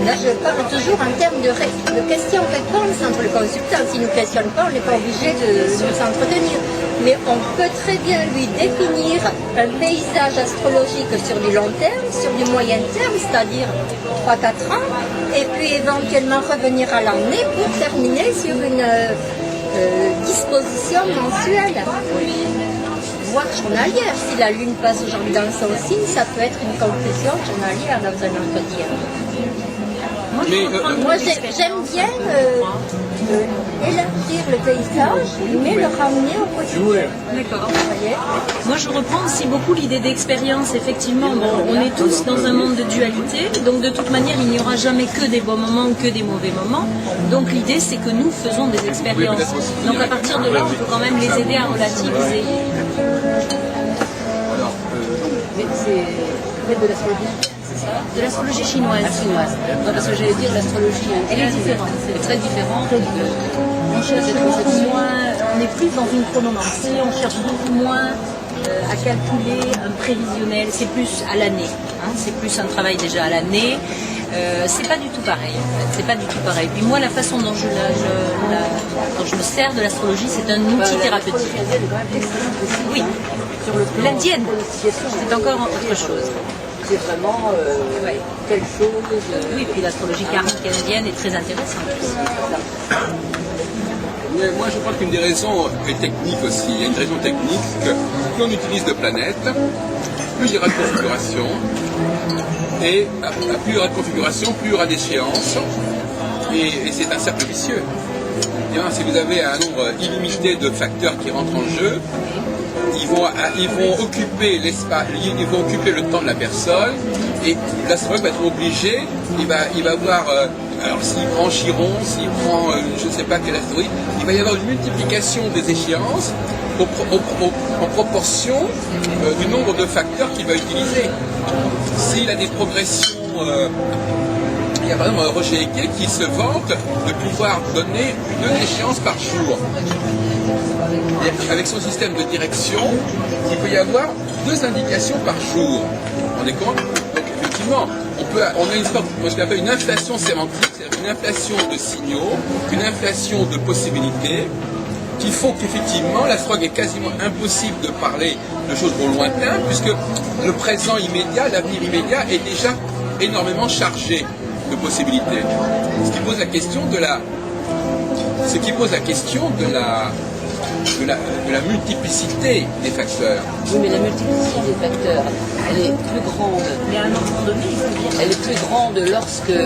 Là, je parle toujours en termes de questions-réponses entre le consultant. S'il ne nous questionne pas, on n'est pas obligé de s'entretenir. Mais on peut très bien lui définir un paysage astrologique sur du long terme, sur du moyen terme, c'est-à-dire 3-4 ans, et puis éventuellement revenir à l'année pour terminer sur une disposition mensuelle, voire journalière. Si la Lune passe aujourd'hui dans son signe, ça peut être une conclusion journalière dans un entretien. Moi, j'aime bien élargir le paysage, mais le ramener au quotidien. D'accord. Moi, je reprends aussi beaucoup l'idée d'expérience. Effectivement, bon, on est tous dans un monde de dualité, donc de toute manière, il n'y aura jamais que des bons moments ou que des mauvais moments. Donc l'idée, c'est que nous faisons des expériences. Donc à partir de là, on peut quand même les aider à relativiser. Mais c'est de l'astrologie. c'est ça? De l'astrologie chinoise. La chinoise. Non, parce que j'allais dire l'astrologie indienne est très différente On cherche beaucoup moins, on est plus dans une chronomancie, on cherche beaucoup moins à calculer un prévisionnel, c'est plus à l'année, hein, c'est plus un travail déjà à l'année. C'est pas du tout pareil en fait, c'est pas du tout pareil. Puis moi la façon dont dont je me sers de l'astrologie, c'est un outil thérapeutique. Oui, l'indienne, c'est encore autre chose. C'est vraiment quelque chose. Oui, puis l'astrologie karmique indienne est très intéressante aussi. Mais moi, je crois qu'une des raisons est technique aussi. Il y a une raison technique, c'est que plus on utilise de planètes, plus il y aura de configuration. Et plus il y aura de configuration, plus il y aura d'échéances. Et c'est un cercle vicieux. Bien, si vous avez un nombre illimité de facteurs qui rentrent en jeu, ils vont occuper l'espace, ils vont occuper le temps de la personne. Et l'astrologue va être obligé, il va voir... alors s'il prend Chiron, s'il prend je ne sais pas quel astéroïde, il va y avoir une multiplication des échéances en proportion du nombre de facteurs qu'il va utiliser. S'il a des progressions, il y a par exemple Roger Eke qui se vante de pouvoir donner 2 échéances par jour. Et avec son système de direction, il peut y avoir 2 indications par jour. Vous vous rendez compte? Donc effectivement, on a une sorte, moi je l'appelle une inflation sémantique, c'est-à-dire une inflation de signaux, une inflation de possibilités, qui font qu'effectivement l'astrologue est quasiment impossible de parler de choses au lointain, puisque le présent immédiat, l'avenir immédiat est déjà énormément chargé de possibilités. Ce qui pose la question de la multiplicité des facteurs. Oui, mais la multiplicité des facteurs, elle est plus grande. Mais à un moment donné, il faut dire... Elle est plus grande lorsque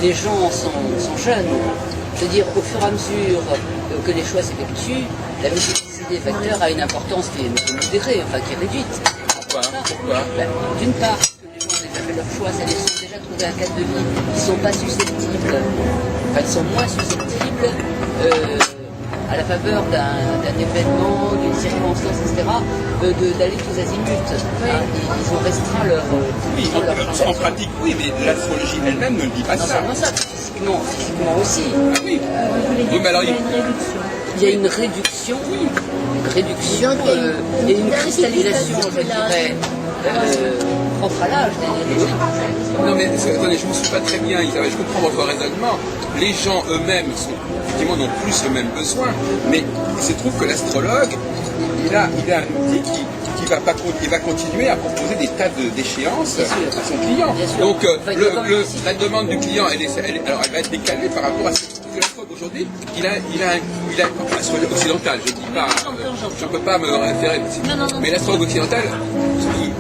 les gens sont jeunes. C'est-à-dire, au fur et à mesure que les choix s'effectuent, la multiplicité des facteurs a une importance qui est modérée, enfin qui est réduite. Pourquoi? D'une part, parce que les gens ont déjà fait leur choix, c'est-à-dire qu'ils ont déjà trouvé un cadre de vie, ils ne sont pas susceptibles, enfin ils sont moins susceptibles à la faveur d'un événement, d'une circonstance, etc., d'aller tous azimuts. Hein, ils ont restreint leur... Oui, en pratique, oui, mais l'astrologie elle-même ne dit pas Non ça. seulement ça, physiquement aussi. Ah oui. Oui, mais alors, Il y a une réduction, et une cristallisation, je dirais, propre à l'âge. non mais attendez, je ne me suis pas très bien, Isabelle, je comprends votre raisonnement. Les gens eux-mêmes effectivement n'ont plus ce même besoin, mais il se trouve que l'astrologue, il a un outil qui va continuer à proposer des tas d'échéances à son client. Donc la demande du client, alors elle va être décalée par rapport à ce que l'astrologue aujourd'hui, il a l'astrologue occidental, je ne dis pas, je ne peux pas me référer, mais l'astrologue occidental,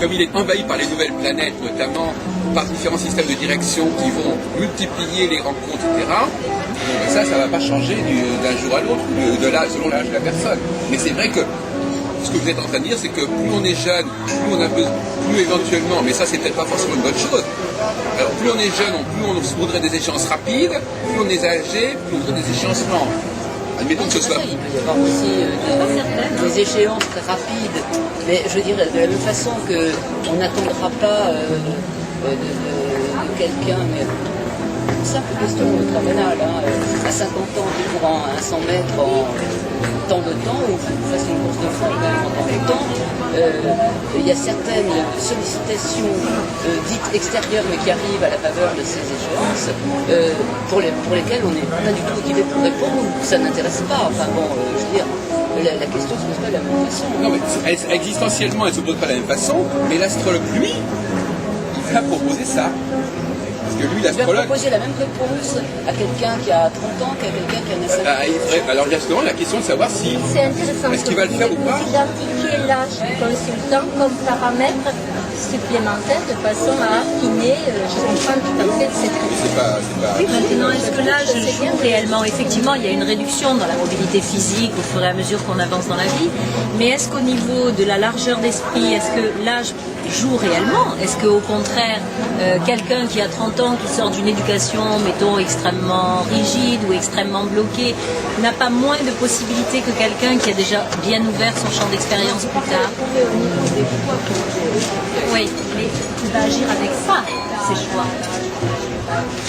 comme il est envahi par les nouvelles planètes, notamment par différents systèmes de direction qui vont multiplier les rencontres, etc., bon, ça ne va pas changer d'un jour à l'autre, selon l'âge de la personne. Mais c'est vrai que ce que vous êtes en train de dire, c'est que plus on est jeune, plus éventuellement, mais ça c'est peut-être pas forcément une bonne chose, alors plus on est jeune, plus on voudrait des échéances rapides, plus on est âgé, plus on voudrait des échéances lentes. Admettons que ce soit... Il peut y avoir aussi des échéances très rapides, mais je dirais de la même façon qu'on n'attendra pas de quelqu'un, mais une simple question très banale, à 50 ans, tu cours à 100 mètres en tant de temps, ou fasse une course de fond en tant de temps, il y a certaines sollicitations dites extérieures, mais qui arrivent à la faveur de ces échéances, pour lesquelles on n'est pas du tout équipé pour répondre, ça n'intéresse pas. Enfin bon, je veux dire, la question ne se pose pas de la même façon. Non, mais existentiellement, elle ne se pose pas de la même façon, mais l'astrologue, lui, il va proposer ça. Parce que lui, l'astrologue... Il va proposer la même réponse à quelqu'un qui a 30 ans qu'à quelqu'un qui en a 50 ans. Alors justement, la question est de savoir si... C'est intéressant. Est-ce qu'il va le faire ou pas? Identifier l'âge du consultant comme paramètre supplémentaire de façon à affiner, je comprends tout à fait cette question. Maintenant, est-ce que l'âge joue réellement? Effectivement, il y a une réduction dans la mobilité physique au fur et à mesure qu'on avance dans la vie, mais est-ce qu'au niveau de la largeur d'esprit, est-ce que l'âge joue réellement? Est-ce qu'au contraire, quelqu'un qui a 30 ans, qui sort d'une éducation, mettons, extrêmement rigide ou extrêmement bloquée, n'a pas moins de possibilités que quelqu'un qui a déjà bien ouvert son champ d'expérience plus tard? Oui, mais tu vas agir avec ça, ces choix.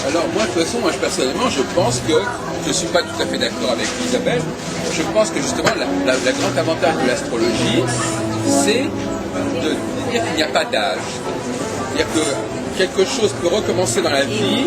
Alors moi, de toute façon, personnellement, je pense que je ne suis pas tout à fait d'accord avec Isabelle. Je pense que justement, le grand avantage de l'astrologie, c'est de dire qu'il n'y a pas d'âge. C'est-à-dire que quelque chose peut recommencer dans la vie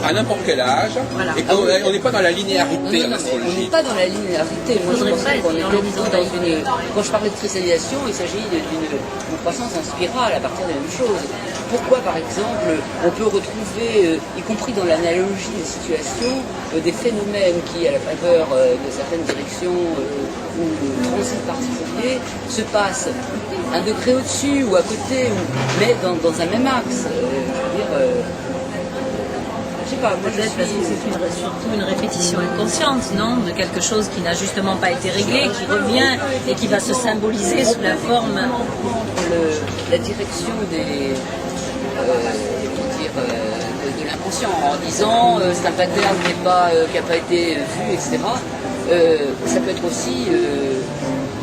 à n'importe quel âge, Voilà. et qu'on n'est pas dans la linéarité en on astrologie. n'est pas dans la linéarité. Moi, je Faudrait pensais pas qu'on être dans était le plutôt dans une... Quand je parlais de cristallisation, il s'agit d'une croissance en spirale à partir de la même chose. Pourquoi, par exemple, on peut retrouver, y compris dans l'analogie des situations, des phénomènes qui, à la faveur de certaines directions ou de transit particuliers, se passent un degré au-dessus ou à côté, mais dans un même axe. Je sais pas, moi je Peut-être parce que suis... c'est surtout une répétition inconsciente, non? De quelque chose qui n'a justement pas été réglé, qui revient et qui va se symboliser sous la forme. La direction des... de l'inconscient, en disant c'est un pattern qui n'a pas été vu, etc. Ça peut être aussi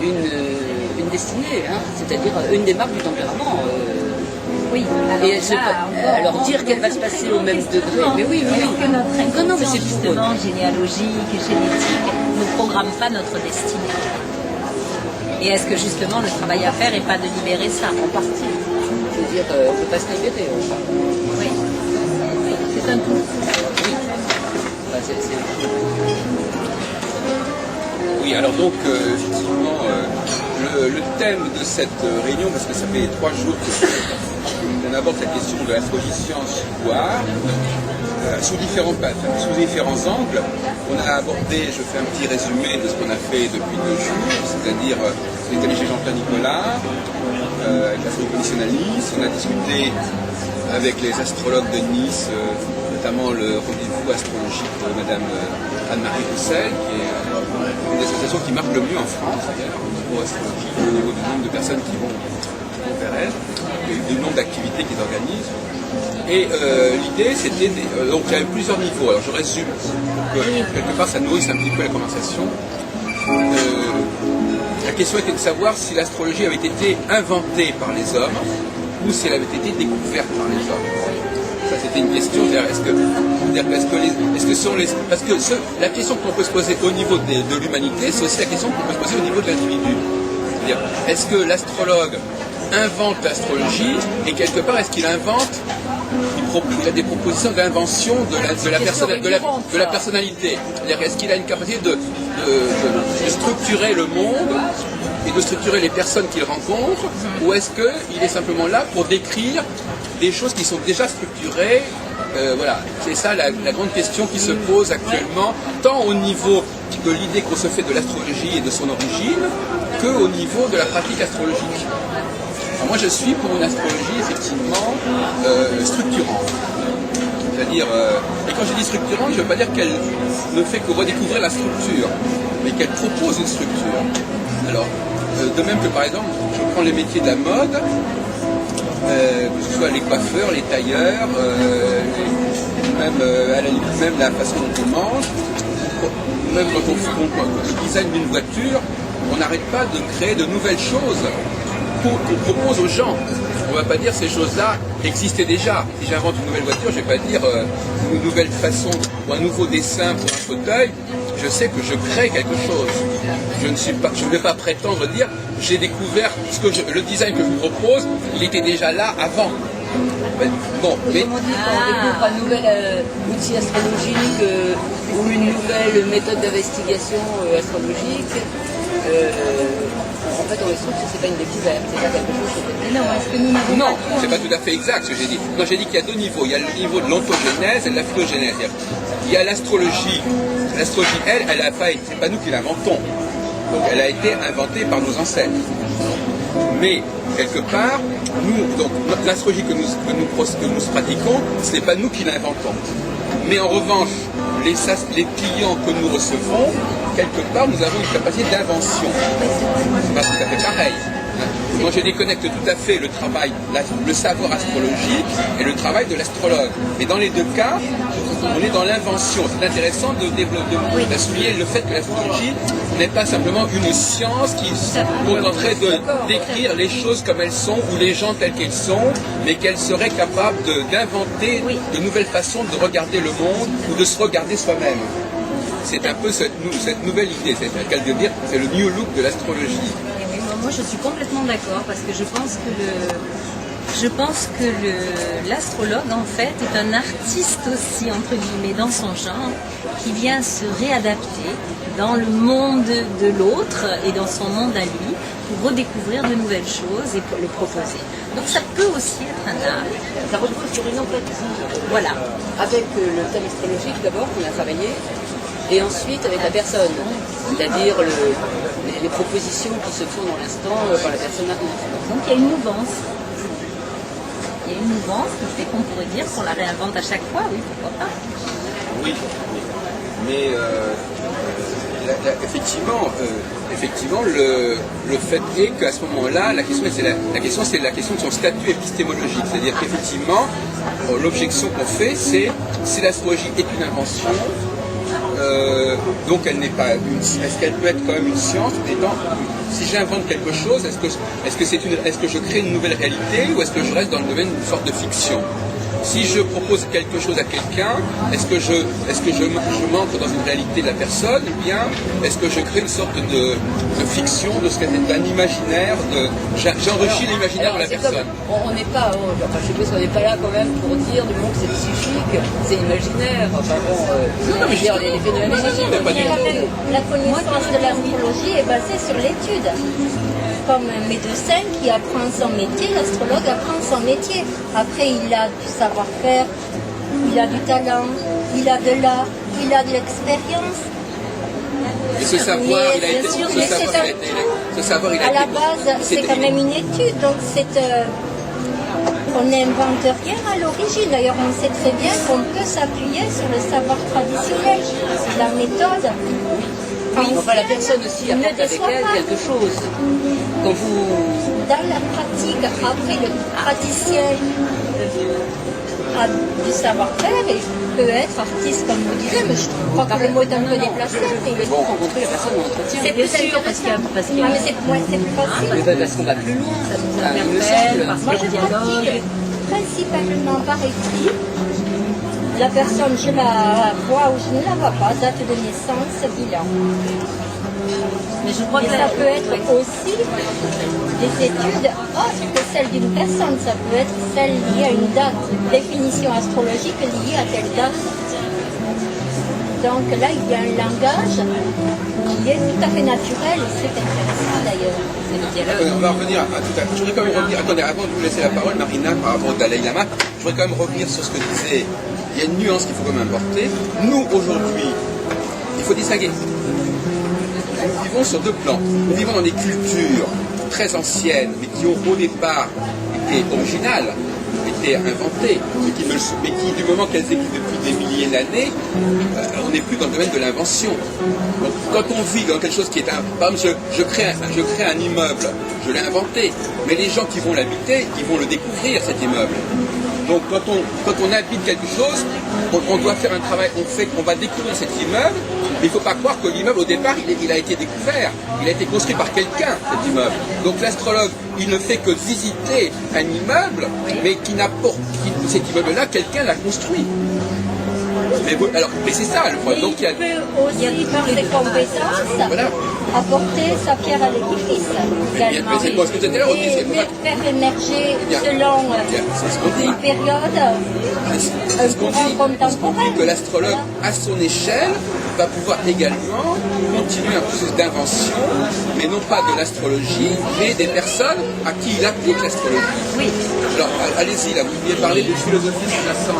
une destinée, hein, c'est-à-dire une démarche du tempérament. Oui, Et alors dire qu'elle va se passer au même degré, mais oui, oui. Que notre Non, mais c'est inconscient, pour eux. justement, généalogique, génétique, ne programme pas notre destinée. Et est-ce que justement le travail à faire n'est pas de libérer ça? En partie. C'est-à-dire, on ne peut pas se libérer. Oui. C'est un tout. Enfin, Oui, alors donc, effectivement, le thème de cette réunion, parce que ça fait 3 jours qu'on aborde la question de l'astrologie science pouvoir, sous différents angles. On a abordé, je fais un petit résumé de ce qu'on a fait depuis 2 jours, c'est-à-dire on est allé chez Jean-Pierre Nicolas, avec l'astrologue conditionnaliste, on a discuté avec les astrologues de Nice, notamment le rendez-vous astrologique de Madame Anne-Marie Roussel, qui est une des associations qui marque le mieux en France, d'ailleurs, au niveau astrologique, au niveau du nombre de personnes qui vont vers elle, et du nombre d'activités qu'ils organisent. Et l'idée, c'était... donc il y avait plusieurs niveaux, alors je résume, pour que quelque part ça nourrisse un petit peu la conversation. La question était de savoir si l'astrologie avait été inventée par les hommes, ou si elle avait été découverte par les hommes. Ça, c'était une question. La question qu'on peut se poser au niveau de l'humanité, c'est aussi la question qu'on peut se poser au niveau de l'individu. C'est-à-dire, est-ce que l'astrologue invente l'astrologie et quelque part, est-ce qu'il invente, il a des propositions d'invention de la personnalité. C'est-à-dire, est-ce qu'il a une capacité de structurer le monde et de structurer les personnes qu'il rencontre, ou est-ce qu'il est simplement là pour décrire des choses qui sont déjà structurées? Voilà, c'est ça la grande question qui se pose actuellement, tant au niveau de l'idée qu'on se fait de l'astrologie et de son origine, qu'au niveau de la pratique astrologique. Alors moi je suis pour une astrologie effectivement structurante. C'est-à-dire, et quand je dis structurante, je ne veux pas dire qu'elle ne fait que redécouvrir la structure, mais qu'elle propose une structure. Alors, de même que par exemple, je prends les métiers de la mode, que ce soit les coiffeurs, les tailleurs, même la façon dont on mange, même quand on design d'une voiture, on n'arrête pas de créer de nouvelles choses qu'on propose aux gens. On ne va pas dire ces choses-là existaient déjà. Si j'invente une nouvelle voiture, je ne vais pas dire une nouvelle façon ou un nouveau dessin pour un fauteuil. Je sais que je crée quelque chose. Je ne vais pas prétendre dire j'ai découvert le design que je vous propose, il était déjà là avant. Bon, mais Comment dire, quand on découvre un nouvel outil astrologique ou une nouvelle méthode d'investigation astrologique, en fait, on explique que ce n'est pas une découverte, c'est pas quelque chose Mais non, est-ce que nous n'avons non, pas c'est pas tout à fait exact ce que j'ai dit. Non, j'ai dit qu'il y a 2 niveaux. Il y a le niveau de l'ontogenèse et de la phylogénèse. Il y a l'astrologie. L'astrologie, elle a pas été, c'est pas nous qui l'inventons. Donc, elle a été inventée par nos ancêtres. Mais, quelque part, donc, l'astrologie que nous pratiquons, ce n'est pas nous qui l'inventons. Mais en revanche, les clients que nous recevons, quelque part, nous avons une capacité d'invention. C'est pas tout à fait pareil. Moi, je déconnecte tout à fait le travail, le savoir astrologique et le travail de l'astrologue. Mais dans les deux cas, on est dans l'invention. C'est intéressant de développer, d'assumer le fait que l'astrologie n'est pas simplement une science qui se contenterait de décrire les choses comme elles sont ou les gens tels qu'ils sont, mais qu'elle serait capable d'inventer de nouvelles façons de regarder le monde ou de se regarder soi-même. C'est un peu cette nouvelle idée, c'est le cas de dire, c'est le new look de l'astrologie. Moi, je suis complètement d'accord parce que je pense que l'astrologue, en fait, est un artiste aussi, entre guillemets, dans son genre, qui vient se réadapter dans le monde de l'autre et dans son monde à lui pour redécouvrir de nouvelles choses et pour le proposer. Donc ça peut aussi être un art. Ça repose sur une empathie. Voilà. Avec le thème astrologique d'abord qu'on a travaillé, et ensuite avec la personne, c'est-à-dire les propositions qui se font dans l'instant par la personne. Donc il y a une mouvance. Il y a une mouvance qui fait qu'on pourrait dire qu'on la réinvente à chaque fois, oui, pourquoi pas. Oui, mais effectivement, le fait est qu'à ce moment-là, la question c'est la question de son statut épistémologique. C'est-à-dire qu'effectivement, l'objection qu'on fait, c'est si l'astrologie est une invention, donc elle n'est pas est-ce qu'elle peut être quand même une science? Si j'invente quelque chose, est-ce que je crée une nouvelle réalité ou est-ce que je reste dans le domaine d'une sorte de fiction? Si je propose quelque chose à quelqu'un, est-ce que je m'ancre dans une réalité de la personne, ou bien est-ce que je crée une sorte de fiction, d'un imaginaire, j'enrichis l'imaginaire de la personne? On n'est pas, je suppose qu'on n'est pas là quand même pour dire du moment que c'est psychique, c'est imaginaire. Enfin bon, non, mais dire les phénomènes psychiques. La connaissance de l'astrologie est basée sur l'étude. Comme un médecin qui apprend son métier, l'astrologue apprend son métier. Après, il a du savoir-faire, il a du talent, il a de l'art, il a de l'expérience. Et ce savoir, il a été... À la base, c'est quand même une étude, donc on n'invente rien à l'origine. D'ailleurs, on sait très bien qu'on peut s'appuyer sur le savoir traditionnel, la méthode. Enfin, la personne aussi apporte avec elle quelque chose. Quand vous... Dans la pratique, après le praticien a du savoir-faire et peut être artiste comme vous disiez, mais je crois que le mot est un peu déplacé. Mais bon, rencontrer la personne en entretien. C'est bien sûr, parce qu'il y a... Mais c'est plus facile. Parce qu'on va plus loin, ça nous interpelle, parce Moi, qu'il y je a un dialogue. pratique principalement par écrit. La personne, je la vois ou je ne la vois pas, date de naissance, bilan. Mais je crois Et que ça peut être aussi des études autres que celles d'une personne. Ça peut être celle liée à une date, définition astrologique liée à telle date. Donc là, il y a un langage qui est tout à fait naturel et c'est intéressant d'ailleurs. C'est le dialogue. On va revenir à tout à l'heure. Je voudrais quand même revenir, attendez, avant de vous laisser la parole, Marina, par rapport au Dalai Lama, je voudrais quand même revenir sur ce que disait. Il y a une nuance qu'il faut quand même apporter. Nous, aujourd'hui, il faut distinguer. Nous vivons sur deux plans. Nous vivons dans des cultures très anciennes, mais qui ont au départ été originales, été inventées, mais qui du moment qu'elles existent depuis des milliers d'années, on n'est plus dans le domaine de l'invention. Donc, quand on vit dans quelque chose qui est par exemple, je crée un immeuble, je l'ai inventé, mais les gens qui vont l'habiter, ils vont le découvrir, cet immeuble. Donc quand on habite quelque chose, on doit faire un travail, on va découvrir cet immeuble, mais il ne faut pas croire que l'immeuble au départ il a été découvert, il a été construit par quelqu'un, cet immeuble. Donc l'astrologue, il ne fait que visiter un immeuble, mais cet immeuble-là, quelqu'un l'a construit. Mais c'est ça le problème. Donc, il peut aussi, par ses compétences, apporter sa pierre à l'édifice. Également. C'est ce que tu étais là, Et faire émerger, selon une période, c'est ce qu'on dit, que l'astrologue, à son échelle, va pouvoir également continuer un processus d'invention, mais non pas de l'astrologie, mais des personnes à qui il applique l'astrologie. Oui. Alors, allez-y, là, vous vouliez parler de philosophie sous-jacente.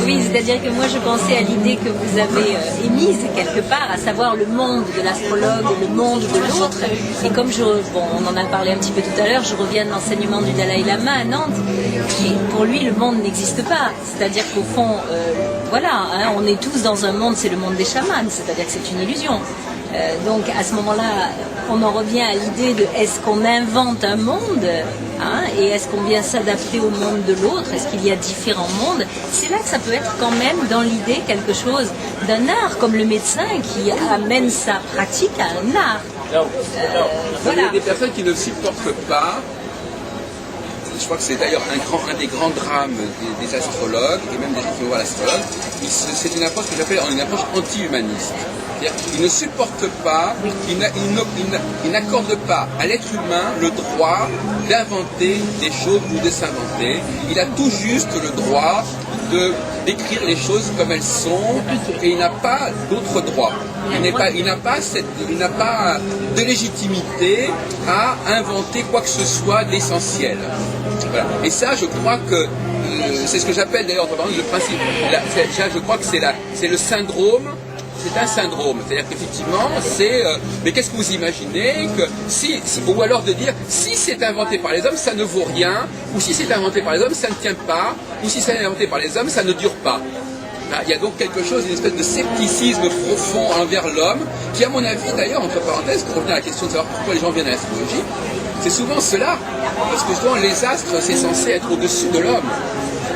Oui, c'est-à-dire que moi je pensais à l'idée que vous avez émise quelque part, à savoir le monde de l'astrologue, le monde de l'autre. Et comme on en a parlé un petit peu tout à l'heure, je reviens de l'enseignement du Dalai Lama à Nantes, et pour lui le monde n'existe pas. C'est-à-dire qu'au fond, on est tous dans un monde, c'est le monde des chamans, c'est-à-dire que c'est une illusion. Donc à ce moment-là, on en revient à l'idée de est-ce qu'on invente un monde, hein, et est-ce qu'on vient s'adapter au monde de l'autre, est-ce qu'il y a différents mondes. C'est là que ça peut être quand même dans l'idée quelque chose d'un art, comme le médecin qui amène sa pratique à un art. Il y a des personnes qui ne supportent pas. Je crois que c'est d'ailleurs un des grands drames des astrologues, et même des gens qui vont voir l'astrologue. C'est une approche que j'appelle une approche anti-humaniste. C'est-à-dire qu'ils ne supportent pas, ils n'accordent pas à l'être humain le droit d'inventer des choses ou de s'inventer. Il a tout juste le droit de décrire les choses comme elles sont, et il n'a pas d'autre droit. Il n'a pas de légitimité à inventer quoi que ce soit d'essentiel. Voilà. Et ça, je crois que c'est ce que j'appelle d'ailleurs le principe. Je crois que c'est le syndrome. C'est un syndrome, c'est-à-dire qu'effectivement, mais qu'est-ce que vous imaginez que ou alors de dire, si c'est inventé par les hommes, ça ne vaut rien, ou si c'est inventé par les hommes, ça ne tient pas, ou si c'est inventé par les hommes, ça ne dure pas. Il y a donc quelque chose, une espèce de scepticisme profond envers l'homme, qui à mon avis, d'ailleurs, entre parenthèses, pour revenir à la question de savoir pourquoi les gens viennent à l'astrologie, c'est souvent cela, parce que souvent les astres, c'est censé être au-dessus de l'homme.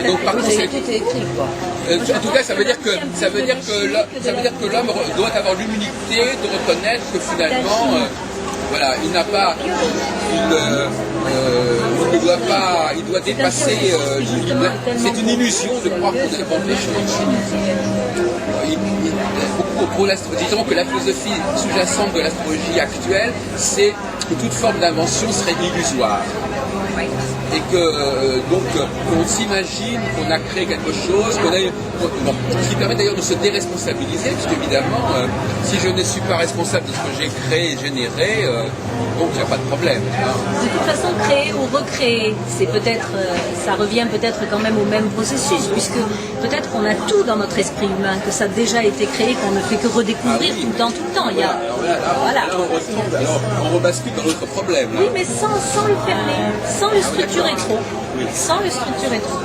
Et donc, par contre, tout est écrit, quoi. En tout cas, ça veut dire que l'homme doit avoir l'humilité de reconnaître que finalement, voilà, il n'a pas, il doit dépasser. C'est une illusion de croire qu'on invente les choses. Disons que la philosophie sous-jacente de l'astrologie actuelle, c'est que toute forme d'invention serait illusoire. Et que donc on s'imagine qu'on a créé quelque chose, ce qui permet d'ailleurs de se déresponsabiliser, puisque évidemment, si je ne suis pas responsable de ce que j'ai créé et généré, donc il n'y a pas de problème. Hein. De toute façon, créer ou recréer, c'est peut-être, ça revient peut-être quand même au même processus, puisque peut-être qu'on a tout dans notre esprit humain, que ça a déjà été créé, qu'on ne fait que redécouvrir tout le temps. Il y a, voilà. On rebascule dans notre problème. Oui, mais sans le fermer, sans le structurer trop. Sans le structurer trop.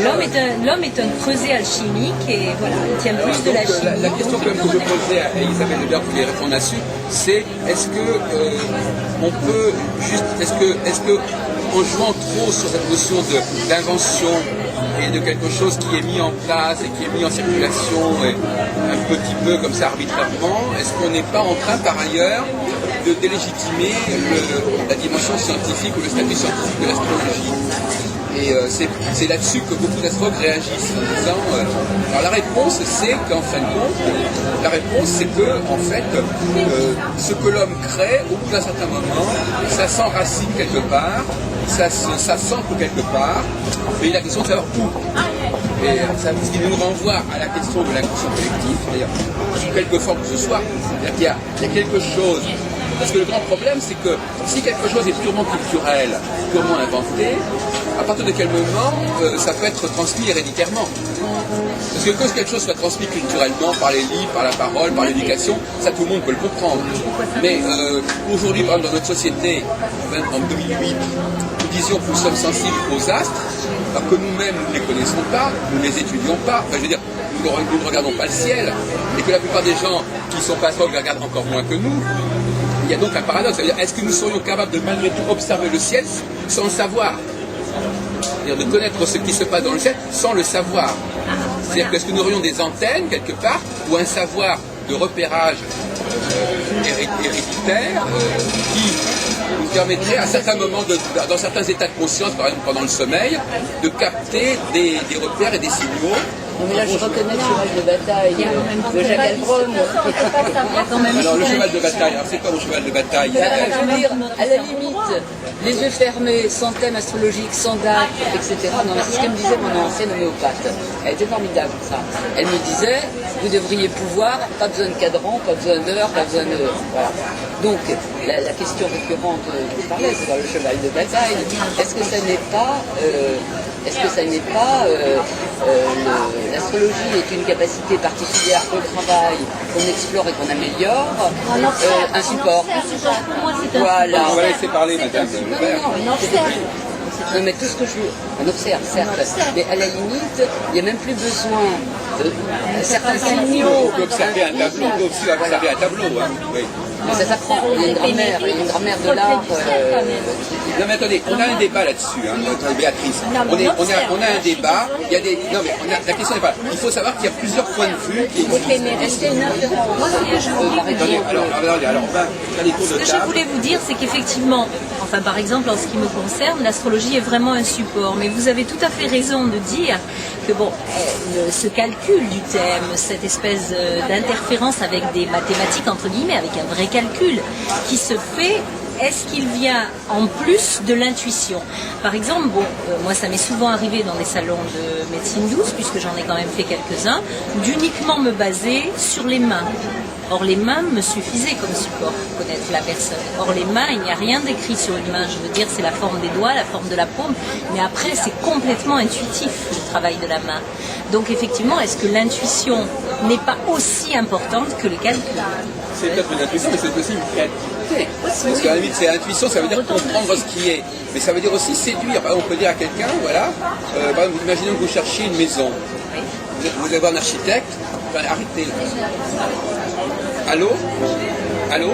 L'homme est un creuset alchimique et voilà, il tient plus de la chimie. La question que je posais à Isabelle Lebert pour les répondre là-dessus, c'est est-ce que on peut juste, est-ce que en jouant trop sur cette notion d'invention et de quelque chose qui est mis en place et qui est mis en circulation et un petit peu comme ça arbitrairement, est-ce qu'on n'est pas en train par ailleurs de délégitimer la dimension scientifique ou le statut scientifique de l'astrologie? Et c'est là-dessus que beaucoup d'astrologues réagissent en disant alors la réponse c'est qu'en fin de compte en fait ce que l'homme crée au bout d'un certain moment ça s'enracine quelque part, ça s'ancre quelque part, mais il y a la question de savoir où. Et ça, ce qui nous renvoie à la question de l'inconscient collectif, d'ailleurs, sous quelque forme que ce soit. C'est-à-dire qu'il y a quelque chose. Parce que le grand problème, c'est que si quelque chose est purement culturel, purement inventé, à partir de quel moment ça peut être transmis héréditairement? Parce que quand quelque chose soit transmis culturellement, par les livres, par la parole, par l'éducation, ça tout le monde peut le comprendre. Mais aujourd'hui, par exemple, dans notre société, en 2008, nous disions que nous sommes sensibles aux astres, alors que nous-mêmes, nous ne les connaissons pas, nous ne les étudions pas, enfin je veux dire, nous ne regardons pas le ciel, et que la plupart des gens qui ne sont pas astrologues regardent encore moins que nous. Il y a donc un paradoxe, c'est-à-dire est-ce que nous serions capables de malgré tout observer le ciel sans le savoir? C'est-à-dire de connaître ce qui se passe dans le ciel sans le savoir. C'est-à-dire qu'est-ce que nous aurions des antennes quelque part ou un savoir de repérage héréditaire qui nous permettrait à certains moments, dans certains états de conscience, par exemple pendant le sommeil, de capter des repères et des signaux. Mais là, je reconnais le cheval de bataille de Jacques Albrome. Alors, le cheval de bataille, alors c'est quoi le cheval de bataille? Je veux dire, à la limite, les yeux fermés, sans thème astrologique, sans date, etc. Non, mais c'est ce que me disait mon ancienne homéopathe. Elle était formidable, ça. Elle me disait, vous devriez pouvoir, pas besoin de cadran, pas besoin d'heure, pas besoin de... Voilà. Donc, la question récurrente que je parlais, c'est dans le cheval de bataille. Est-ce que ça n'est pas... l'astrologie est une capacité particulière au travail qu'on explore et qu'on améliore, un support. Pour moi, c'est un Voilà. On va laisser parler, madame. Non, Non, mais tout ce que on observe, certes, mais à la limite, il n'y a même plus besoin de certains signaux. On peut observer un tableau, on peut aussi observer un tableau. Hein. Oui. Mais ça s'apprend. Il y a une grammaire de l'art. Non mais attendez, on a un débat là-dessus, hein, Béatrice. On a un débat. Il y a des. Non mais la question n'est pas. Il faut savoir qu'il y a plusieurs points de vue qui existent. Alors on va faire des tours de Ce que je table. voulais vous dire, c'est qu'effectivement, enfin par exemple en ce qui me concerne, l'astrologie est vraiment un support. Mais vous avez tout à fait raison de dire que bon, ce calcul du thème, cette espèce d'interférence avec des mathématiques entre guillemets, avec un vrai calcul qui se fait. Est-ce qu'il vient en plus de l'intuition? Par exemple, bon, moi ça m'est souvent arrivé dans des salons de médecine douce, puisque j'en ai quand même fait quelques-uns, d'uniquement me baser sur les mains. Or les mains me suffisaient comme support pour connaître la personne. Or les mains, il n'y a rien d'écrit sur une main, je veux dire c'est la forme des doigts, la forme de la paume, mais après c'est complètement intuitif le travail de la main. Donc effectivement, est-ce que l'intuition n'est pas aussi importante que le calcul? C'est peut-être une intuition, mais c'est aussi une créativité. Parce qu'à la limite, c'est intuition, ça veut dire comprendre ce qui est. Mais ça veut dire aussi séduire. Par exemple, on peut dire à quelqu'un, voilà, par exemple, imaginons que vous cherchiez une maison. Vous allez voir un architecte, enfin, arrêtez là. Allô? Allô?